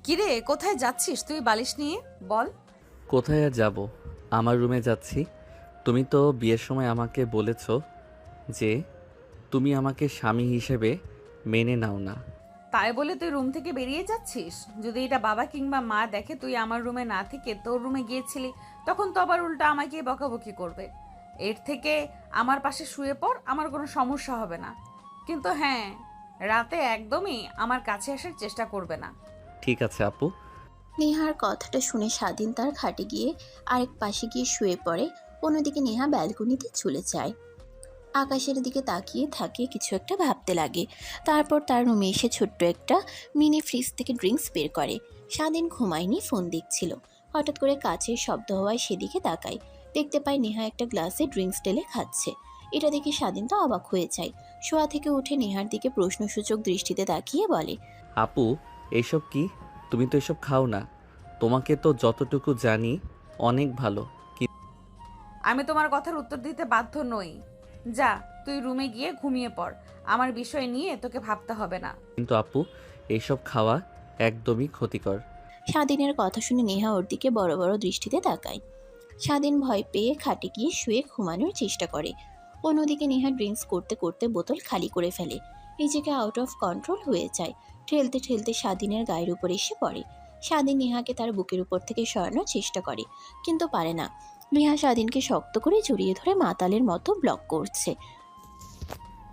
কিরে, কোথায় যাচ্ছিস তুই বালিশ নিয়ে? বল। কোথায় আর যাব? আমার রুমে যাচ্ছি। তুমি তো বিয়ের সময় আমাকে বলেছো যে তুমি আমাকে স্বামী হিসেবে মেনে নাও না। তাই বলে তুই রুম থেকে বেরিয়ে যাচ্ছিস? যদি এটা বাবা কিংবা মা দেখে তুই আমার রুমে না থেকে তোর রুমে গিয়েছিলি, তখন তো আবার উল্টা আমাকে বকাবকি করবে। এর থেকে আমার পাশে শুয়ে পড়, আমার কোনো সমস্যা হবে না। কিন্তু হ্যাঁ, রাতে একদমই আমার কাছে আসার চেষ্টা করবে না। ঠিক আছে আপু। নেহার কথাটা শুনে স্বাধীন তার খাটে গিয়ে আরেক পাশে গিয়ে শুয়ে পড়ে। অন্যদিকে নেহা ব্যালকনিতে চলে যায়। আকাশের দিকে তাকিয়ে থাকে, কিছু একটা ভাবতে লাগে। তারপর তার রুমে এসে ছোট্ট একটা মিনি ফ্রিজ থেকে ড্রিঙ্কস বের করে। স্বাধীন ঘুমায়নি, ফোন দেখছিল। হঠাৎ করে কাছের শব্দ হওয়ায় সেদিকে তাকায়। দেখতে পায় নেহা একটা গ্লাসে ড্রিঙ্কস ঢেলে খাচ্ছে। এটা দেখে স্বাধীন তো অবাক হয়ে যায়। শোয়া থেকে উঠে নেহার দিকে প্রশ্নসূচক দৃষ্টিতে তাকিয়ে বলে, আপু, এইসব কি? তুমি তো এসব খাও না। তোমাকে তো যতটুকু জানি অনেক ভালো। আমি তোমার কথার উত্তর দিতে বাধ্য নই। যা, তুই রুমে গিয়ে ঘুমিয়ে পড়। আমার বিষয় নিয়ে তোকে ভাবতে হবে না। কিন্তু আপু, এইসব খাওয়া একদমই ক্ষতিকর। স্বাধীনের কথা শুনে নেহা ওর দিকে বড় বড় দৃষ্টিতে তাকায়। স্বাধীন ভয় পেয়ে খাটে গিয়ে শুয়ে ঘুমানোর চেষ্টা করে। অন্যদিকে নেহা ড্রিঙ্কস করতে করতে বোতল খালি করে ফেলে। নিজেকে আউট অফ কন্ট্রোল হয়ে যায়। ঠেলতে ঠেলতে স্বাধীনের গায়ের উপর এসে পড়ে। স্বাধীন নেহাকে তার বুকের উপর থেকে সরানোর চেষ্টা করে, কিন্তু পারে না। নেহা স্বাধীনকে শক্ত করে জড়িয়ে ধরে মাতালের মতো ব্লক করছে।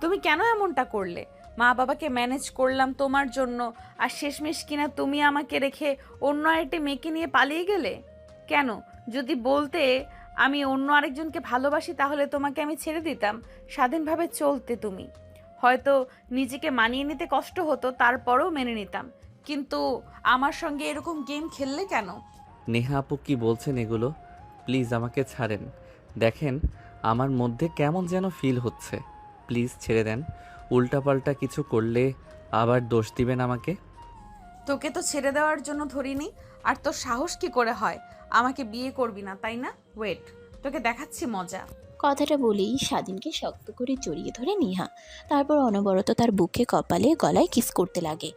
তুমি কেন এমনটা করলে? মা বাবাকে ম্যানেজ করলাম তোমার জন্য, আর শেষমেশ কিনা তুমি আমাকে রেখে অন্য আরেকটি মেয়েকে নিয়ে পালিয়ে গেলে কেন? যদি বলতে আমি অন্য আরেকজনকে ভালোবাসি, তাহলে তোমাকে আমি ছেড়ে দিতাম, স্বাধীনভাবে চলতে তুমি। হয়তো নিজেকে মানিয়ে নিতে কষ্ট হতো, তারপরেও মেনে নিতাম। কিন্তু আমার সঙ্গে এরকম গেম খেললে কেন? নেহা আপু, কি বলছেন এগুলো? প্লিজ আমাকে ছাড়েন। দেখেন, আমার মধ্যে কেমন যেন ফিল হচ্ছে। প্লিজ ছেড়ে দেন। উল্টাপাল্টা কিছু করলে আবার দোষ দিবেন আমাকে। তোকে তো ছেড়ে দেওয়ার জন্য ধরিনি। আর তোর সাহস কি করে হয় আমাকে বিয়ে করবি না, তাই না? ওয়েট, তোকে দেখাচ্ছি মজা। কথাটা বলেই স্বাধীনকে শক্ত করে জড়িয়ে ধরে নেহা। তারপর অনবরত তার বুকে, কপালে, গলায় কিস করতে লাগে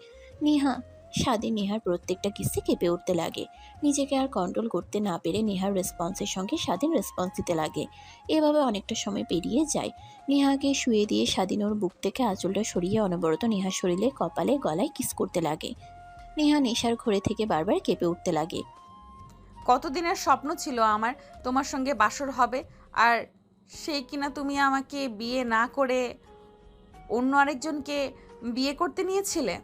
নেহা। স্বাধীন নেহার প্রত্যেকটা কিসে কেঁপে উঠতে লাগে। নিজেকে আর কন্ট্রোল করতে না পেরে নেহার রেসপন্সের সঙ্গে স্বাধীন রেসপন্স দিতে লাগে। এভাবে অনেকটা সময় পেরিয়ে যায়। নেহাকে শুয়ে দিয়ে স্বাধীন ওর বুক থেকে আঁচলটা সরিয়ে অনবরত নেহার শরীরে, কপালে, গলায় কিস করতে লাগে। নেহা নেশার ঘোরে থেকে বারবার কেঁপে উঠতে লাগে। কতদিনের স্বপ্ন ছিল আমার তোমার সঙ্গে বাসর হবে, আর সেই কিনা তুমি আমাকে বিয়ে না করে অন্য আরেকজনকে বিয়ে করতে নিয়েছিলে।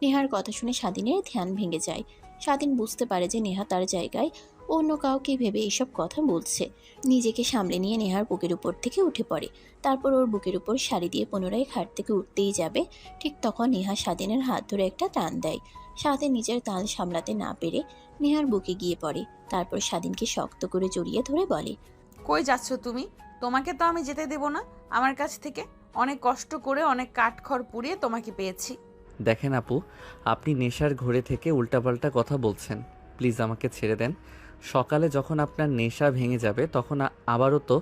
নেহার কথা শুনে স্বাধীনের ধ্যান ভেঙে যায়। স্বাধীন বুঝতে পারে যে নেহা তার জায়গায় অন্য কাউকে ভেবে এইসব কথা বলছে। নিজেকে সামলে নিয়ে নেহার বুকের উপর থেকে উঠে পড়ে। তারপর ওর বুকের উপর শাড়ি দিয়ে পুনরায় খাট থেকে উঠতেই যাবে, ঠিক তখন নেহা স্বাধীনের হাত ধরে একটা টান দেয়। স্বাধীন নিজের তাল সামলাতে না পেরে নেহার বুকে গিয়ে পড়ে। তারপর স্বাধীনকে শক্ত করে জড়িয়ে ধরে বলে, কই যাচ্ছ তুমি? তোমাকে তো আমি যেতে দেব না আমার কাছ থেকে। অনেক কষ্ট করে, অনেক কাঠখড় পুড়িয়ে তোমাকে পেয়েছি। দেখেন আপু, আপনি নেশার ঘোরে থেকে উল্টাপাল্টা কথা বলছেন। প্লিজ আমাকে ছেড়ে দেন। সকালে যখন আপনার নেশা ভেঙে যাবে তখন আবারও তো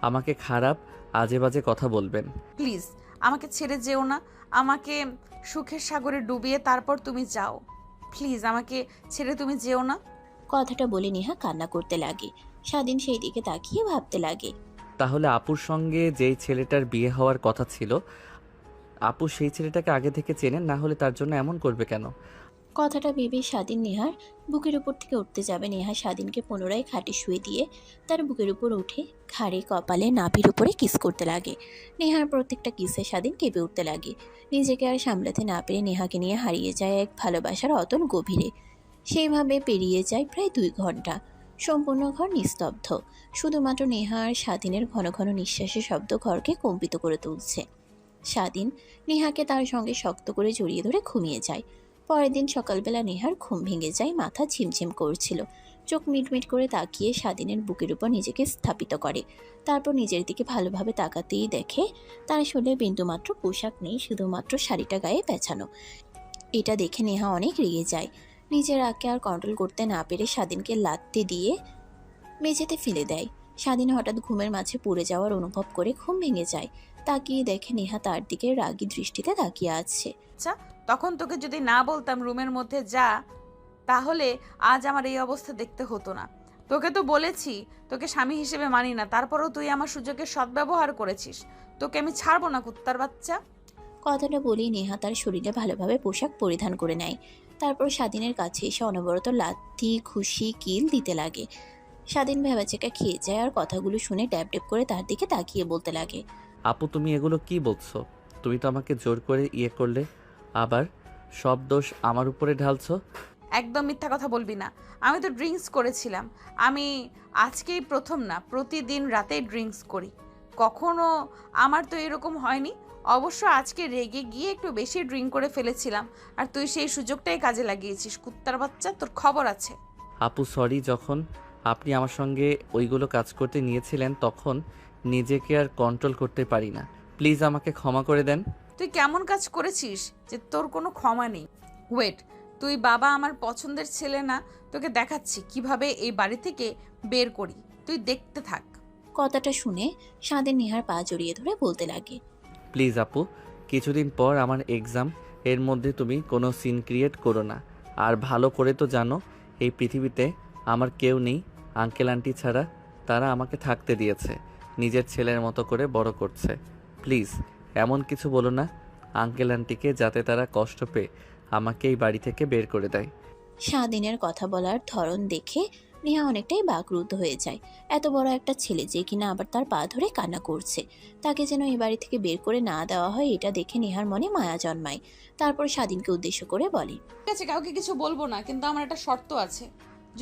আমাকে খারাপ আজে বাজে কথা বলবেন। প্লিজ আমাকে ছেড়ে যেও না। আমাকে সুখের সাগরে ডুবিয়ে তারপর তুমি যাও। প্লিজ আমাকে ছেড়ে তুমি যেও না। কথাটা বলে নেহা কান্না করতে লাগে। স্বাধীন সেই দিকে তাকিয়ে ভাবতে লাগে। তাহলে আপুর সঙ্গে যেই ছেলেটার বিয়ে হওয়ার কথা ছিল, আপু সেই ছেলেটাকে আগে থেকে চেনেন, না হলে তার জন্য এমন করবে কেন? কথাটা ভেবে স্বাধীন নেহার বুকের উপর থেকে উঠতে যাবে। নেহা স্বাধীনকে পুনরায় খাটে শুয়ে দিয়ে তার বুকের উপর উঠে ঘাড়ে, কপালে, নাভির উপরে কিস করতে লাগে। নেহার প্রত্যেকটা কিসে স্বাধীন কেঁপে উঠতে লাগে। নিজেকে আর সামলাতে না পেরে নেহাকে নিয়ে হারিয়ে যায় এক ভালোবাসার অতল গভীরে। সেইভাবে পেরিয়ে যায় প্রায় 2 ঘন্টা। সম্পূর্ণ ঘর নিস্তব্ধ। শুধুমাত্র নেহা আর স্বাধীনের ঘন ঘন নিঃশ্বাসের শব্দ ঘরকে কম্পিত করে তুলছে। স্বাধীন নেহাকে তার সঙ্গে শক্ত করে জড়িয়ে ধরে ঘুমিয়ে যায়। পরের দিন সকালবেলা নেহার ঘুম ভেঙে যায়, মাথা ঝিমঝিম করছিল। চোখ মিটমিট করে তাকিয়ে স্বাধীনের বুকের উপর নিজেকে স্থাপিত করে। তারপর নিজের দিকে ভালোভাবে তাকাতেই দেখে তার শরীরে বিন্দুমাত্র পোশাক নেই, শুধুমাত্র শাড়িটা গায়ে পেঁচানো। এটা দেখে নেহা অনেক রেগে যায়। নিজের রাগকে আর কন্ট্রোল করতে না পেরে স্বাধীনকে লাথি দিয়ে মেঝেতে ফেলে দেয়। স্বাধীন হঠাৎ ঘুমের মাঝে পড়ে যাওয়ার অনুভব করে ঘুম ভেঙে যায়। তাকিয়ে দেখে নেহা তার দিকে রাগী দৃষ্টিতে তাকিয়ে আছে। আচ্ছা, তখন তোকে যদি না বলতাম রুমের মধ্যে যা, তাহলে আজ আমার এই অবস্থা দেখতে হতো না। তোকে তো বলেছি তোকে স্বামী হিসেবে মানি না, তারপরেও তুই আমার সুযোগের সদ্ব্যবহার করেছিস। তোকে আমি ছাড়বো না, কুত্তার বাচ্চা। কথাটা বলেই নেহা তার শরীরে ভালোভাবে পোশাক পরিধান করে নেয়। তারপর স্বাধীনের কাছে এসে অনবরত লাথি খুশি কিল দিতে লাগে। স্বাধীন ভেবাচেকা খেয়ে যায় আর কথাগুলো শুনে ড্যাব ড্যাব করে তার দিকে তাকিয়ে বলতে লাগে, আপু তুমি এগুলো কি বলছো? তুমি তো আমাকে জোর করে করলে, আবার সব দোষ আমার উপরে ঢালছো। একদম মিথ্যা কথা বলবি না। আমি তো ড্রিঙ্কস করেছিলাম। আমি আজকেই প্রথম না, প্রতিদিন রাতেই ড্রিঙ্কস করি। কখনো আমার তো এরকম হয়নি। অবশ্য আজকে রেগে গিয়ে একটু বেশি ড্রিঙ্ক করে ফেলেছিলাম, আর তুই সেই সুযোগটাই কাজে লাগিয়েছিস। কুত্তার বাচ্চা, তোর খবর আছে। আপু সরি, যখন আপনি আমার সঙ্গে ওইগুলো কাজ করতে নিয়েছিলেন তখন নিজেকে আর কন্ট্রোল করতে পারি না। প্লিজ আমাকে ক্ষমা করে দেন। তুই কেমন কাজ করেছিস যে তোর কোনো ক্ষমা নেই? ওয়েট, তুই বাবা আমার পছন্দের ছেলে না। তোকে দেখাচ্ছি কিভাবে এই বাড়ি থেকে বের করি, তুই দেখতে থাক। কথাটা শুনে স্বাধীন নেহার পা জড়িয়ে ধরে বলতে লাগে, প্লিজ আপু, কিছুদিন পর আমার এক্সাম, এর মধ্যে তুমি কোনো সিন ক্রিয়েট করো না। আর ভালো করে তো জানো এই পৃথিবীতে আমার কেউ নেই আঙ্কেল আন্টি ছাড়া। তারা আমাকে থাকতে দিয়েছে, নিজের ছেলের মতো করে বড় করছে। প্লিজ এমন কিছু বলো না আঙ্কেল আন্টিকে, যাতে তারা কষ্ট পেয়ে আমাকে এই বাড়ি থেকে বের করে দেয়। স্বাধীনের কথা বলার ধরন দেখে নেহা অনেকটাই বাকরুদ্ধ হয়ে যায়। এত বড় একটা ছেলে যে কিনা আবার তার পা ধরে কান্না করছে, তাকে যেন এই বাড়ি থেকে বের করে না দেওয়া হয় এটা দেখে নেহার মনে মায়া জন্মায়। তারপর স্বাধীনকে উদ্দেশ্য করে বলে, ঠিক আছে, কাউকে কিছু বলবো না, কিন্তু আমার একটা শর্ত আছে।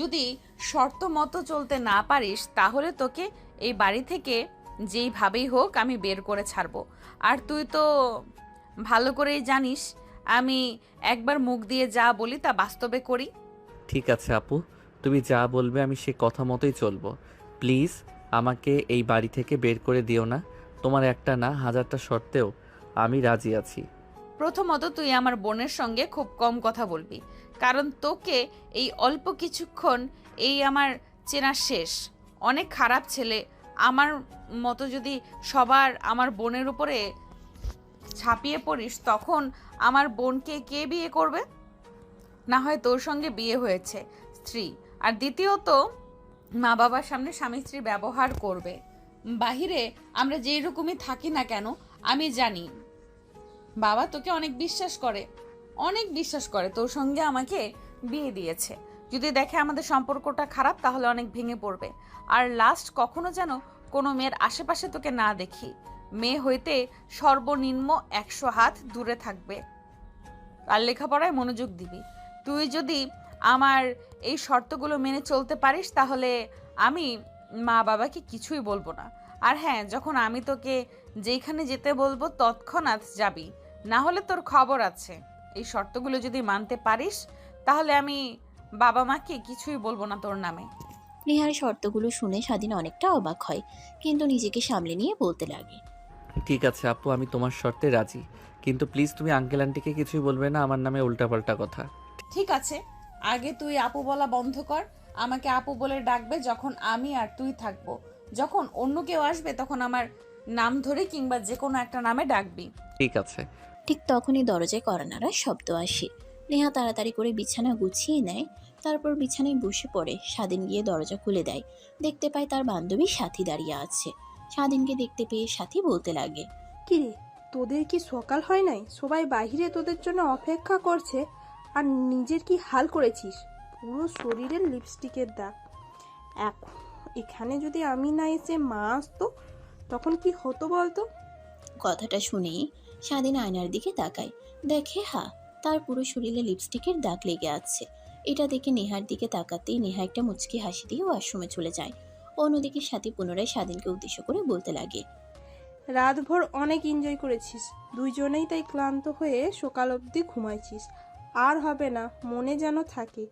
যদি শর্ত মতো চলতে না পারিস তাহলে তোকে এই বাড়ি থেকে যেইভাবেই হোক আমি বের করে ছাড়বো। আর তুই তো ভালো করেই জানিস আমি একবার মুখ দিয়ে যা বলি তা বাস্তবে করি। ঠিক আছে আপু, তুমি যা বলবে আমি সে কথা মতোই চলবো। প্লিজ আমাকে এই বাড়ি থেকে বের করে দিও না। তোমার একটা না হাজারটা শর্তেও আমি রাজি আছি। প্রথমত তুই আমার বোনের সঙ্গে খুব কম কথা বলবি, কারণ তোকে এই অল্প কিছুক্ষণ এই আমার চেনা শেষ। অনেক খারাপ ছেলে। আমার মতো যদি সবার আমার বোনের উপরে ছাপিয়ে পড়িস তখন আমার বোনকে কে বিয়ে করবে? না হয় তোর সঙ্গে বিয়ে হয়েছে স্ত্রী। আর দ্বিতীয়ত মা বাবার সামনে স্বামী স্ত্রীর ব্যবহার করবে। বাহিরে আমরা যেই রকমই থাকি না কেন, আমি জানি বাবা তোকে অনেক বিশ্বাস করে, অনেক বিশ্বাস করে। তোর সঙ্গে আমাকে বিয়ে দিয়েছে। যদি দেখে আমাদের সম্পর্কটা খারাপ তাহলে অনেক ভেঙে পড়বে। আর লাস্ট কখনো যেন কোনো মেয়ের আশেপাশে তোকে না দেখি। মেয়ে হইতে সর্বনিম্ন 100 হাত দূরে থাকবে। আর লেখাপড়ায় মনোযোগ দিবি। তুই যদি আমার এই শর্তগুলো মেনে চলতে পারিস তাহলে আমি মা বাবাকে কিছুই বলবো না। আর হ্যাঁ, যখন আমি তোকে যেখানে যেতে বলবো তৎক্ষণাৎ যাবি, না হলে তোর খবর আছে। এই শর্তগুলো যদি মানতে পারিস তাহলে আমি বাবা মাকে কিছুই বলবো না তোর নামে। নেহার শর্তগুলো শুনে স্বাধীন অনেকটা অবাক হয়, কিন্তু নিজেকে সামলে নিয়ে বলতে লাগে, ঠিক আছে আপু, আমি তোমার শর্তে রাজি, কিন্তু প্লিজ তুমি আঙ্কেল আন্টিকে কিছুই বলবে না আমার নামে উল্টাপাল্টা কথা। ঠিক আছে, আগে তুই আপু বলা বন্ধ কর। আমাকে আপু বলে ডাকবে যখন আমি আর তুই থাকবো। যখন অন্য কেউ আসবে তখন আমার নাম ধরে কিংবা যে কোনো একটা নামে ডাকবি। ঠিক আছে। ঠিক তখনই দরজায় কড়া নাড়ার শব্দ আসে। নেহা তাড়াতাড়ি করে বিছানা গুছিয়ে নেয়, তারপর বিছানায় বসে পড়ে। স্বাধীন গিয়ে দরজা খুলে দেয়। দেখতে পায় তার বান্ধবী সাথী দাঁড়িয়ে আছে। স্বাধীনকে দেখতে পেয়ে সাথী বলতে লাগে, কিরে, তোদের কি সকাল হয় নাই? সবাই বাইরে তোদের জন্য অপেক্ষা করছে, আর নিজের কি হাল করেছিস? পুরো শরীরের লিপস্টিকের দাগ। এখানে যদি আমি না এসে মা আসতো তখন কি হতো বলতো? কথাটা শুনেই স্বাধীন আয়নার দিকে তাকায়। দেখে তার পুরো শরীরে লিপস্টিকের দাগ লেগে আছে। এটা দেখে নেহার দিকে তাকাতেই নেহা একটা মুচকি হাসি দিয়ে ওয়াশরুমে চলে যায়। অন্যদিকে সাথী পুনরায় স্বাধীনকে উদ্দেশ্য করে বলতে লাগে, রাতভর অনেক এনজয় করেছিস, দুইজনেই তাই ক্লান্ত হয়ে সকাল অবধি ঘুমাইছিস। আর হবে না, মনে যেন থাকে।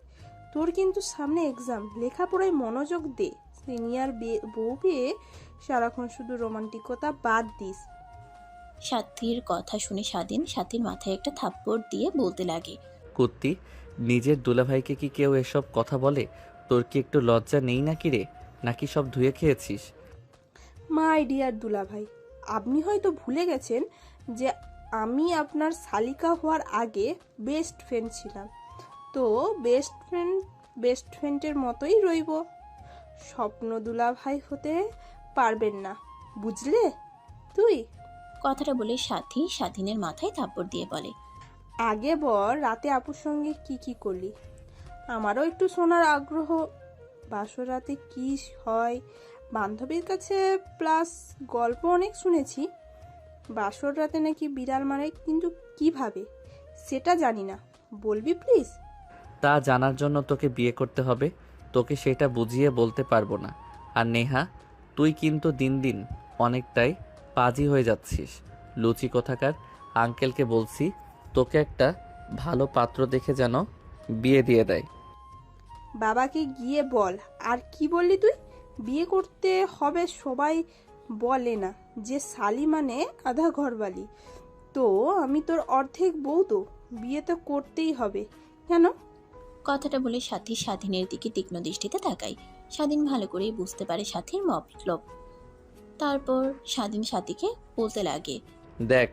তোর কিন্তু সামনে এক্সাম, লেখাপড়ায় মনোযোগ দে। সিনিয়র বউ পেয়ে সারাক্ষণ শুধু রোমান্টিকতা বাদ দিস। সাথীর কথা শুনে স্বাধীন সাথীর মাথায় একটা থাপ্পড় দিয়ে বলতে লাগে, কুত্তি, নিজের দুলাভাইকে কি কেউ এসব কথা বলে? তোর কি একটু লজ্জা নেই নাকি রে? নাকি সব ধুয়ে খেয়েছিস? মাই ডিয়ার দুলাভাই, আপনি হয়তো ভুলে গেছেন যে আমি আপনার শালিকা হওয়ার আগে বেস্ট ফ্রেন্ড ছিলাম। তো বেস্ট ফ্রেন্ডের মতোই রইব। স্বপ্ন দুলাভাই হতে পারবেন না, বুঝলে তুই? কথাটা বলে সাথী স্বাধীনের মাথায় থাপ্পড় দিয়ে বলে, আগে বল রাতে আপুর সঙ্গে কি কি করলি, আমারও একটু শোনার আগ্রহ। বাসর রাতে কি হয় বান্ধবীর কাছে, প্লাস গল্প অনেক শুনেছি। বাসর রাতে নাকি বিড়াল মারে, কিন্তু কিভাবে সেটা জানি না, বলবি প্লিজ? তা জানার জন্য তোকে বিয়ে করতে হবে, তোকে সেটা বুঝিয়ে বলতে পারবো না। আর নেহা, তুই কিন্তু দিন দিন অনেকটাই পাজি হয়ে যাচ্ছিস। লুচি কোথাকার, আঙ্কেলকে বলছি তোকে একটা ভালো পাত্র দেখে যেন বিয়ে দিয়ে দেয়। বাবাকে গিয়ে বল। আর কি বললি তুই? বিয়ে করতে হবে সবাই বলে না যে শালি মানে আধা ঘরবালি? তো আমি তোর অর্ধেক বউ, তো বিয়ে তো করতেই হবে। কেন? কথাটা বলে সাথী স্বাধীনের দিকে তীক্ষ্ণ দৃষ্টিতে তাকায়। স্বাধীন ভালো করেই বুঝতে পারে সাথীর মতলব। তারপর স্বাধীন সাথীকে বলতে লাগে, দেখ,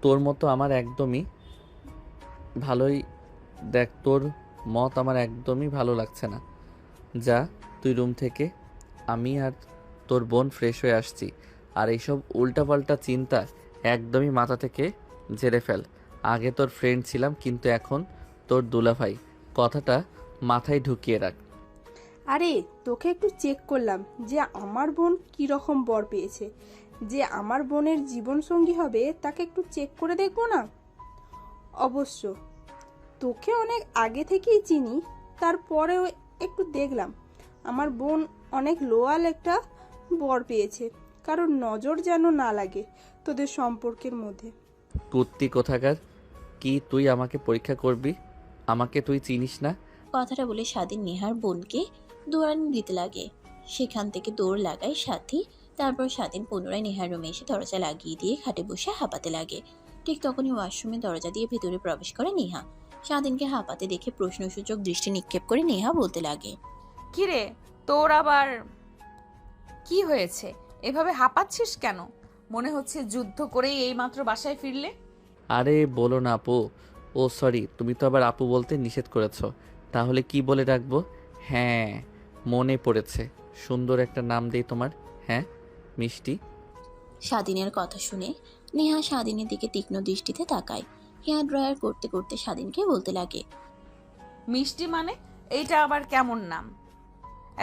তোর মতো আমার একদমই ভালোই দেখ, তোর মত আমার একদমই ভালো লাগছে না। যা তুই রুম থেকে, আমি আর তোর বোন ফ্রেশ হয়ে আসছি। আর এইসব উল্টাপাল্টা চিন্তা একদমই মাথা থেকে ঝেড়ে ফেল। আগে তোর ফ্রেন্ড ছিলাম, কিন্তু এখন তোর দুলাভাই। কথাটা মাথায় ঢুকিয়ে রাখ। আরে তোকে একটু চেক করলাম যে আমার বোন কি রকম বর পেয়েছে। যে আমার বোনের জীবন সঙ্গী হবে তাকে একটু চেক করে দেখবো না? অবশ্য তোকে অনেক আগে থেকেই চিনি, তারপরেও একটু দেখলাম আমার বোন অনেক লোয়াল একটা বর পেয়েছে। কারণ নজর যেন না লাগে তোদের সম্পর্কের মধ্যে। কুত্তি কোথাকার, কি তুই আমাকে পরীক্ষা করবি? আমাকে তুই চিনিস না? কথাটা বলে স্বাধীন নেহার বোনকে দৌড়ানি দিতে লাগে। সেখান থেকে দৌড় লাগায় সাথী। তারপর স্বাধীন পুনরায় নেহার রুমে এসে দরজা লাগিয়ে দিয়ে খাটে বসে হাঁপাতে লাগে। ঠিক তখনই ওয়াশরুমে দরজা দিয়ে ভেতরে প্রবেশ করে নেহা। স্বাধীনকে হাঁপাতে দেখে প্রশ্নসূচক দৃষ্টি নিক্ষেপ করে নেহা বলতে লাগে, কিরে, তোর আবার কি হয়েছে? এভাবে হাঁপাচ্ছিস কেন? মনে হচ্ছে যুদ্ধ করেই এইমাত্র বাসায় ফিরলে। আরে বলো না আপু। ও সরি, তুমি তো আবার আপু বলতে নিষেধ করেছো। তাহলে কি বলে ডাকবো? হ্যাঁ, মনে পড়েছে। সুন্দর একটা নাম দেই তোমার। হ্যাঁ, মিষ্টি। স্বাধীনের কথা শুনে নেহা স্বাধীনের দিকে তীক্ষ্ণ দৃষ্টিতে তাকায়। হেয়ার ড্রায়ার করতে করতে স্বাধীনকে বলতে লাগে, মিষ্টি মানে? এইটা আবার কেমন নাম?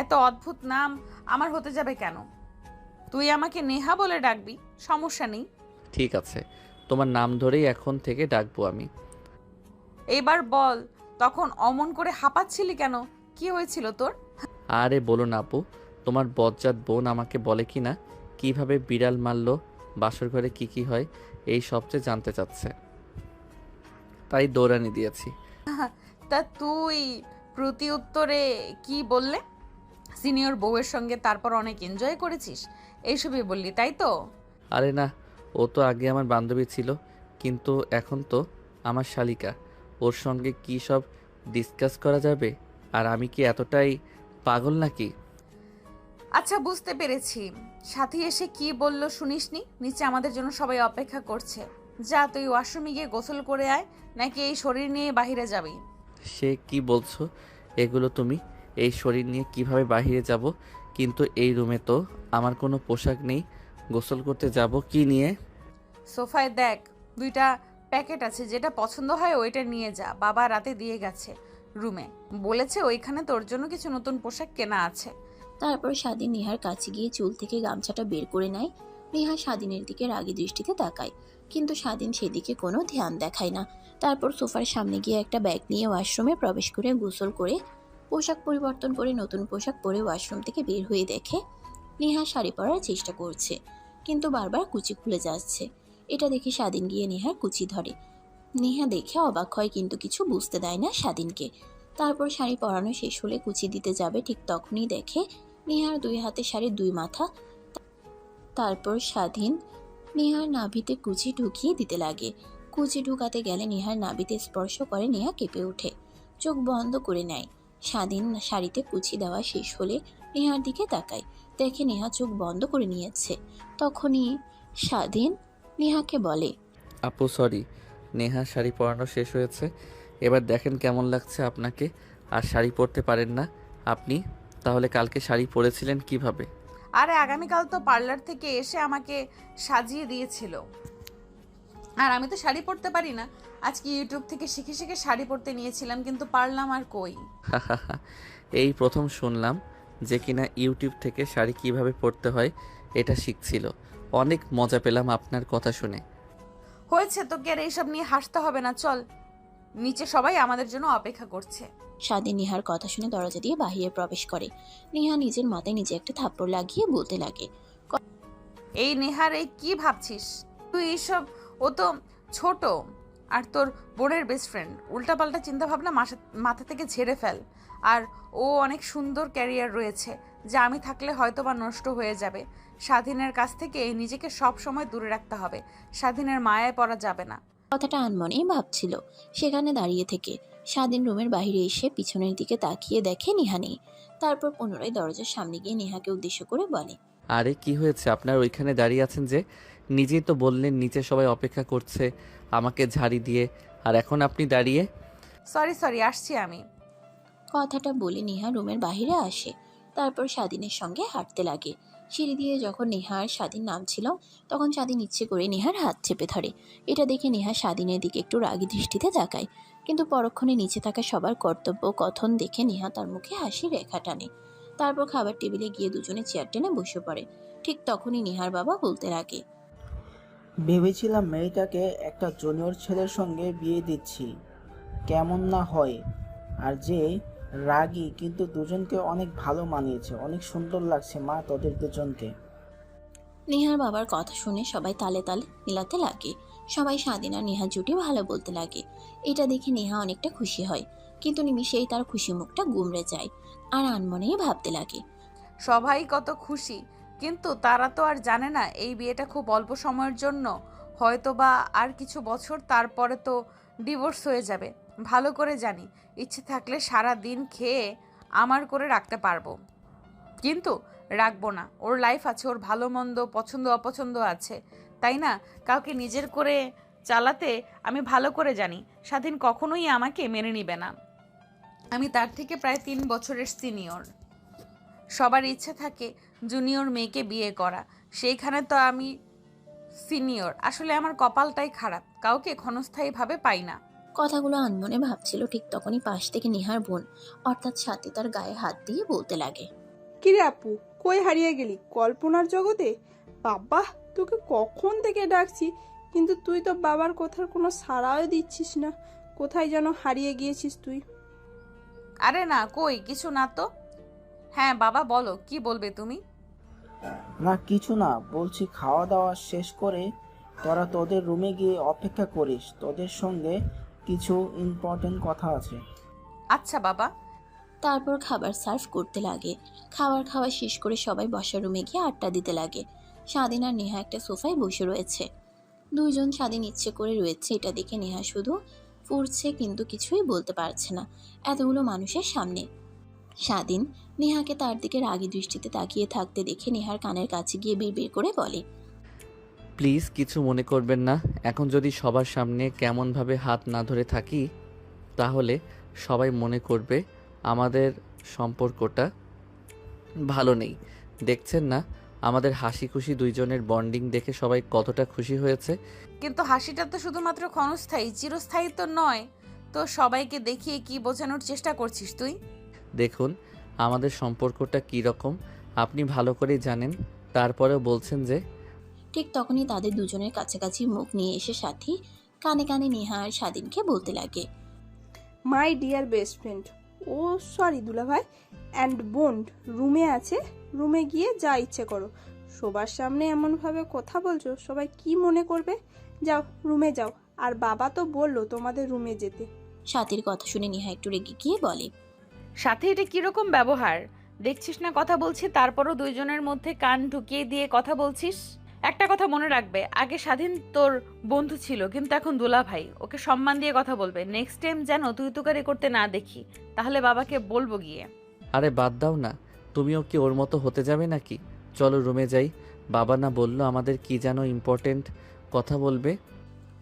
এত অদ্ভুত নাম আমার হতে যাবে কেন? তুই আমাকে নেহা বলে ডাকবি, সমস্যা নেই। ঠিক আছে, তোমার নাম ধরেই এখন থেকে ডাকবো আমি। এবার বল, তখন অমন করে হাঁপাচ্ছিলি কেন? কি হয়েছিল তোর? আরে বলো না আপু, তোমার বজ্জাত বোন আমাকে বলে কি না কিভাবে বিড়াল মারলো, বাসর ঘরে কি কি হয়, এই সবচেয়ে জানতে চাচ্ছে। তাই দৌড়ানি দিয়েছি। তা তুই প্রতি উত্তরে কি বললে? সিনিয়র বউয়ের সঙ্গে তারপর অনেক এনজয় করেছিস, এইসবই বললি, তাই তো? আরে না, ও তো আগে আমার বান্ধবী ছিল, কিন্তু এখন তো আমার শালিকা। ওর সঙ্গে কি সব ডিসকাস করা যাবে? আর আমি কি এতটাই পাগল নাকি? আচ্ছা, বুঝতে পেরেছি। সাথী এসে কি বলল শুনিসনি? নিচে আমাদের জন্য সবাই অপেক্ষা করছে। যা, তুই ওয়াশরুমে গিয়ে গোসল করে আয়, নাকি এই শরীর নিয়ে বাহিরে যাবি? সে কি বলছো এগুলো তুমি? এই শরীর নিয়ে কিভাবে বাইরে যাব? কিন্তু এই রুমে তো আমার কোনো পোশাক নেই, গোসল করতে যাব কি নিয়ে? সোফায় দেখ, 2টা প্যাকেট আছে, যেটা পছন্দ হয় ওইটা নিয়ে যা। বাবা রাতে দিয়ে গেছে রুমে, বলেছে ওইখানে তোর জন্য কিছু নতুন পোশাক কেনা আছে। তারপর স্বাধীন নেহার কাছে গিয়ে চুল থেকে গামছাটা বের করে নেয়। নেহা স্বাধীনের দিকে রাগী দৃষ্টিতে তাকায়, কিন্তু স্বাধীন সেদিকে কোনো ধ্যান দেখায় না। তারপর সোফার সামনে গিয়ে একটা ব্যাগ নিয়ে ওয়াশরুমে প্রবেশ করে গোসল করে পোশাক পরিবর্তন করে নতুন পোশাক পরে ওয়াশরুম থেকে বের হয়ে দেখে নেহা শাড়ি পরার চেষ্টা করছে, কিন্তু বারবার কুচি খুলে যাচ্ছে। এটা দেখে স্বাধীন গিয়ে নেহার কুচি ধরে। নেহা দেখে অবাক হয়, কিন্তু কিছু বুঝতে দেয় না স্বাধীনকে। তারপর শাড়ি পরানো শেষ হলে কুচি দিতে যাবে, ঠিক তখনই দেখে নেহার 2 হাতে শাড়ির 2 মাথা। তারপর স্বাধীন নেহার নাভিতে কুচি ঢুকিয়ে দিতে লাগে। কুচি ঢুকাতে গেলে নেহার নাভিতে স্পর্শ করে নেহা কেঁপে ওঠে, চোখ বন্ধ করে নেয়। স্বাধীন শাড়িতে কুচি দেওয়া শেষ হলে নেহার দিকে তাকায়, দেখে নেহা চোখ বন্ধ করে নিয়েছে। তখনই স্বাধীন নেহাকে বলে, আপু সরি, নেহা শাড়ি পরানো শেষ হয়েছে, এবার দেখেন কেমন লাগছে আপনাকে। আর শাড়ি পরতে পারেন না আপনি, তাহলে কালকে শাড়ি পরেছিলেন কিভাবে? আরে আগামীকাল তো পার্লার থেকে এসে আমাকে সাজিয়ে দিয়েছিল, আর আমি তো শাড়ি পরতে পারি না। আজকে ইউটিউব থেকে শিখে শিখে শাড়ি পরতে নিয়েছিলাম, কিন্তু পারলাম আর কই। এই প্রথম শুনলাম যে কিনা ইউটিউব থেকে শাড়ি কিভাবে পরতে হয় এটা শিখছিল। অনেক মজা পেলাম আপনার কথা শুনে। হয়েছে, তোকে আর এইসব নিয়ে হাসতে হবে না, চল নিচে, সবাই আমাদের জন্য অপেক্ষা করছে। স্বাধীন নেহার কথা শুনে দরজা দিয়ে বাহিরে প্রবেশ করে। নেহা নিজের মাথায় নিজে একটা থাপ্পড় লাগিয়ে বলতে লাগে, এই নেহার, এই কি ভাবছিস তুই এইসব? ও তো ছোট, আর তোর বোনের বেস্ট ফ্রেন্ড। উল্টাপাল্টা চিন্তা ভাবনা মাথা থেকে ঝেড়ে ফেল। আর ও অনেক সুন্দর ক্যারিয়ার রয়েছে, যা আমি থাকলে হয়তো বা নষ্ট হয়ে যাবে। স্বাধীনের কাছ থেকে নিজেকে সব সময় দূরে রাখতে হবে। স্বাধীনের মায়ায় পড়া যাবে না। কথাটা আনমনেই ভাবছিল। সেখানে দাঁড়িয়ে থেকে স্বাধীন রুমের বাইরে এসে পিছনের দিকে তাকিয়ে দেখে নেহা নেই। তারপর পুনরায় দরজার সামনে গিয়ে নেহাকে উদ্দেশ্য করে বলে, আরে কি হয়েছে আপনার? ওইখানে দাঁড়িয়ে আছেন যে? নিজেই তো বললেন নিচে সবাই অপেক্ষা করছে আমাকে ঝাড়ি দিয়ে, আর এখন আপনি দাঁড়িয়ে? সরি, আসছি আমি। কথাটা বলে নেহা রুমের বাইরে আসে। তারপর স্বাধীনের সঙ্গে হাঁটতে লাগে। সিঁড়ি দিয়ে যখন নেহা আর স্বাধীন নামছিল, তখন স্বাধীন ইচ্ছে করে নেহার হাত চেপে ধরে। এটা দেখে নেহা স্বাধীনের দিকে একটু রাগী দৃষ্টিতে তাকায়, কিন্তু পরক্ষণে নিচে থাকা সবার কর্তব্য কথন দেখে নেহা তার মুখে হাসি রেখা টানে। তারপর খাবার টেবিলে গিয়ে দুজনে চেয়ার টেনে বসে পড়ে। ঠিক তখনই নেহার বাবা বলতে লাগে, ভেবেছিলাম মেয়েটাকে একটা জুনিয়র ছেলের সঙ্গে বিয়ে দিচ্ছি, কেমন না হয়। আর যে রাগী, কিন্তু দুজনকে অনেক ভালো মানিয়েছে, অনেক সুন্দর লাগছে মা তোদের দুজনকে। নেহার বাবার কথা শুনে সবাই তালে তালে মিলাতে লাগে। সবাই স্বাধীন আর নেহা জুটি ভালো বলতে লাগে। এটা দেখে নেহা অনেকটা খুশি হয়, কিন্তু নিমিষেই তার খুশি মুখটা গুমড়ে যায়। আর আনমনেই ভাবতে লাগে, সবাই কত খুশি, কিন্তু তারা তো আর জানে না এই বিয়েটা খুব অল্প সময়ের জন্য, হয়তো বা আর কিছু বছর, তারপরে তো ডিভোর্স হয়ে যাবে। ভালো করে জানি, ইচ্ছে থাকলে সারা দিন খেয়ে আমার করে রাখতে পারবো, কিন্তু রাখবো না। ওর লাইফ আছে, ওর ভালো মন্দ, পছন্দ অপছন্দ আছে, তাই না? কাউকে নিজের করে চালাতে আমি ভালো করে জানি স্বাধীন কখনোই আমাকে মেনে নিবে না। আমি তার থেকে প্রায় 3 বছরের সিনিয়র। সবার ইচ্ছে থাকে জুনিয়র মেয়েকে বিয়ে করা, সেইখানে তো আমি সিনিয়র। আসলে আমার কপালটাই খারাপ, কাউকে ক্ষণস্থায়ীভাবে পাই না। কথাগুলো আনমনে ভাবছিল। ঠিক তখনই পাশ থেকে নেহার বোন অর্থাৎ সাথে তার গায়ে হাত দিয়ে বলতে লাগে, কিরে আপু, কই হারিয়ে গেলি কল্পনার জগতে? বাবা, তোকে কখন থেকে ডাকছি, কিন্তু তুই তো বাবার কথার কোনো সাড়াও দিচ্ছিস না। কোথায় যেন হারিয়ে গিয়েছিস তুই? আরে না, কই কিছু না তো। হ্যাঁ বাবা, বলো কি বলবে তুমি? না কিছু না, বলছি খাওয়া দাওয়া শেষ করে তোরা তোদের রুমে গিয়ে অপেক্ষা করিস, তোদের সঙ্গে কিছু ইম্পর্টেন্ট কথা আছে। আচ্ছা বাবা। তারপর খাবার সার্ভ করতে লাগে। খাবার খাওয়া শেষ করে সবাই বসার রুমে গিয়ে আড্ডা দিতে লাগে। স্বাধীন আর নেহা একটা সোফায় বসে রয়েছে। দুইজন স্বাধীন ইচ্ছে করে রয়েছে, এটা দেখে নেহা শুধু ফুরছে, কিন্তু কিছুই বলতে পারছে না এতগুলো মানুষের সামনে। স্বাধীন নেহাকে তার দিকে রাগী দৃষ্টিতে তাকিয়ে থাকতে দেখে নেহার কানের কাছে গিয়ে বিড়বিড় করে বলে, প্লিজ কিছু মনে করবেন না। এখন যদি সবার সামনে কেমনভাবে হাত না ধরে থাকি, তাহলে সবাই মনে করবে আমাদের সম্পর্কটা ভালো নেই। দেখছেন না আমাদের হাসি খুশি দুইজনের বন্ডিং দেখে সবাই কতটা খুশি হয়েছে। কিন্তু হাসিটা তো শুধুমাত্র ক্ষণস্থায়ী, চিরস্থায়ী তো নয়। তো সবাইকে দেখিয়ে কি বোঝানোর চেষ্টা করছিস তুই? দেখুন আমাদের সম্পর্কটা কী রকম আপনি ভালো করেই জানেন, তারপরেও বলছেন যে? ঠিক তখনই তাদের দুজনের কাছাকাছি মুখ নিয়ে এসে সাথী কানে কানে নেহা আর স্বাধীনকে বলতে লাগে, মাই ডিয়ার বেস্ট ফ্রেন্ড, ও সরি দুলাভাই অ্যান্ড বোন রুমে আছে, রুমে গিয়ে যা ইচ্ছে করো। সবার সামনে এমনভাবে কথা বলছো, সবাই কি মনে করবে? যাও রুমে যাও। আর বাবা তো বললো তোমাদের রুমে যেতে। সাথীর কথা শুনে নেহা একটু রেগে গিয়ে বলে, সাথে এটা কিরকম ব্যবহার? দেখছিস না কথা বলছি, তারপরও দুইজনের মধ্যে কান ঢুকিয়ে দিয়ে কথা বলছিস। একটা কথা মনে রাখবে, আগে স্বাধীন তোর বন্ধু ছিল, কিন্তু এখন দুলা ভাই। ওকে সম্মান দিয়ে কথা বলবে। নেক্সট টাইম যেন তুই তুকারি করতে না দেখি, তাহলে বাবাকে বলবো গিয়ে। আরে বাদ দাও না, তুমিও কি ওর মতো হতে যাবে নাকি? চলো রুমে যাই। বাবা না বললো আমাদের কি যেন ইম্পর্টেন্ট কথা বলবে।